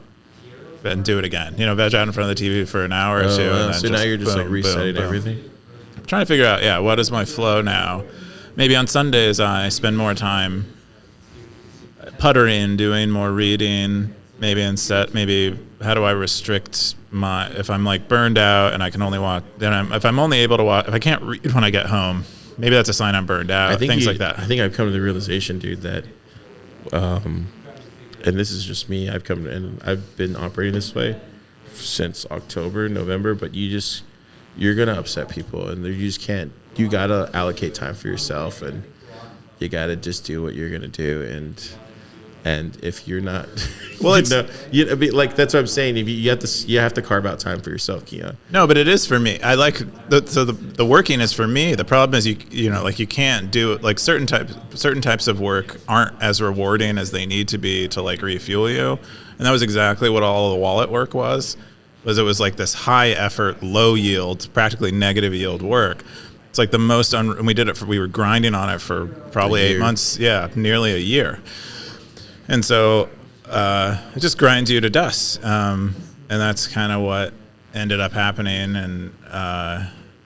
and do it again. Veg out in front of the TV for an hour or two. And then so now you're just like resetting everything? I'm trying to figure out, what is my flow now? Maybe on Sundays I spend more time puttering, doing more reading. Maybe how do I restrict if I'm like burned out and I can only watch, if I'm only able to watch, if I can't read when I get home, maybe that's a sign I'm burned out. Things like that. I think I've come to the realization, dude, that, and this is just me, I've been operating this way since October, November, but you're going to upset people, and you just can't, you got to allocate time for yourself, and you got to just do what you're going to do. And if you're not, well, that's what I'm saying. If you have to carve out time for yourself, Keyan. No, but it is for me. I like the working is for me. The problem is you can't do it. Like certain types of work aren't as rewarding as they need to be to like refuel you. And that was exactly what all the wallet work was. It was like this high effort, low yield, practically negative yield work. It's like the most, and we were grinding on it for probably 8 months. Yeah, nearly a year. And so it just grinds you to dust, and that's kind of what ended up happening. And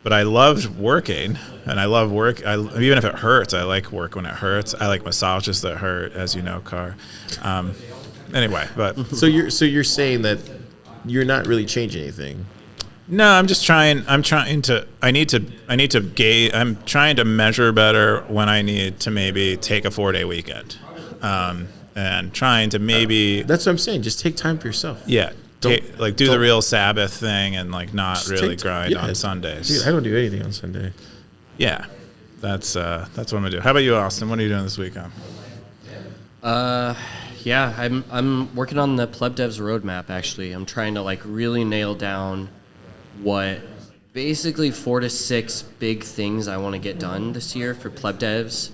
but I loved working, and I love work. Even if it hurts, I like work when it hurts. I like massages that hurt, as you know, Car. Anyway, but so you're saying that you're not really changing anything. No, I'm just trying. I'm trying to gauge. I'm trying to measure better when I need to maybe take a 4-day weekend. And trying to maybe that's what I'm saying. Just take time for yourself. Yeah, do the real Sabbath thing and like not really grind on Sundays. Dude, I don't do anything on Sunday. Yeah, that's what I'm gonna do. How about you, Austin? What are you doing this weekend? Yeah, I'm working on the Pleb Devs roadmap. Actually, I'm trying to like really nail down what basically 4 to 6 big things I want to get done this year for Pleb Devs.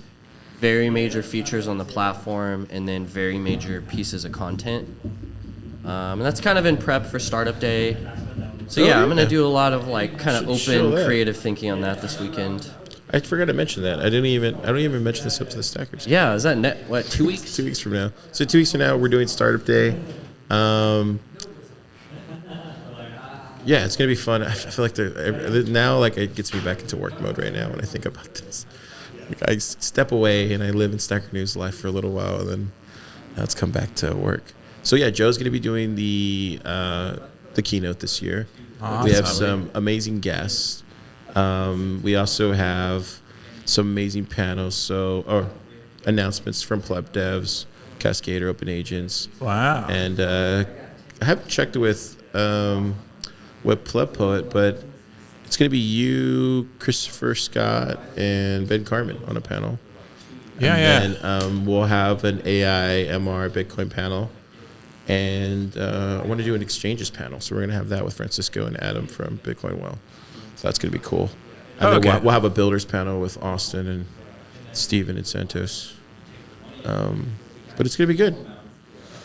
Very major features on the platform, and then very major pieces of content. And that's kind of in prep for Startup Day. So I'm going to do a lot of like kind of open creative thinking on that this weekend. I forgot to mention that. I don't even mention this up to the stackers. Yeah, is that 2 weeks? 2 weeks from now. So 2 weeks from now, we're doing Startup Day. Yeah, it's gonna be fun. I feel like now, like it gets me back into work mode right now when I think about this. Like I step away and I live in Stacker News life for a little while, and then now it's come back to work. So yeah, Joe's gonna be doing the keynote this year. Awesome. We have some amazing guests. We also have some amazing panels. or announcements from Pleb Devs, Cascader, Open Agents. Wow. And I haven't checked with Pleb Poet, but It's going to be you, Christopher Scott, and Ben Carmen on a panel. And then we'll have an AI, MR, Bitcoin panel. And I want to do an exchanges panel. So we're going to have that with Francisco and Adam from Bitcoin Well. So that's going to be cool. And then we'll have a builders panel with Austin and Steven and Santos. But it's going to be good.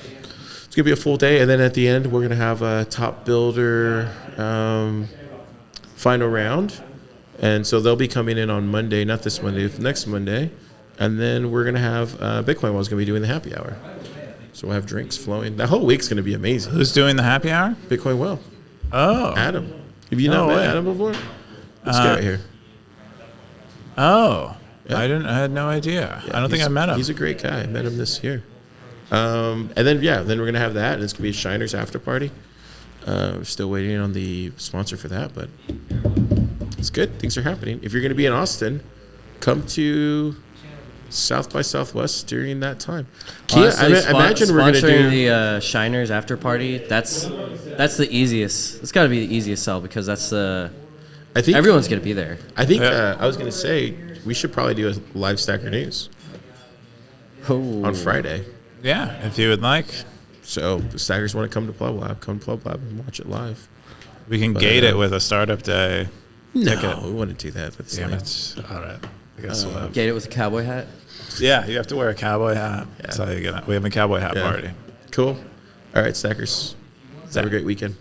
It's going to be a full day. And then at the end, we're going to have a top builder final round. And so they'll be coming in on Monday, not this Monday, next Monday. And then we're going to have Bitcoin Well is going to be doing the happy hour. So we'll have drinks flowing. That whole week's going to be amazing. Who's doing the happy hour? Bitcoin Well. Oh. Adam. Have you not met Adam before? This guy right here. Oh. Yeah. I had no idea. Yeah, I don't think I met him. He's a great guy. I met him this year. And then we're going to have that, and it's going to be a Shiners after party. We're still waiting on the sponsor for that, but it's good. Things are happening. If you're going to be in Austin, come to South by Southwest during that time. Honestly, I imagine we're going to do the Shiners after party. That's the easiest. It's got to be the easiest sell because that's I think everyone's going to be there. I think I was going to say we should probably do a live Stacker News on Friday. Yeah, if you would like. So the Stackers want to come to Pleb Lab, come to Pleb Lab and watch it live. We can gate it with a startup day. No, we wouldn't do that. That's Damn lame. it. All right. I guess we'll have. Gate it with a cowboy hat. Yeah, you have to wear a cowboy hat. That's how you get it. We have a cowboy hat party. Cool. All right, Stackers. Have a great weekend.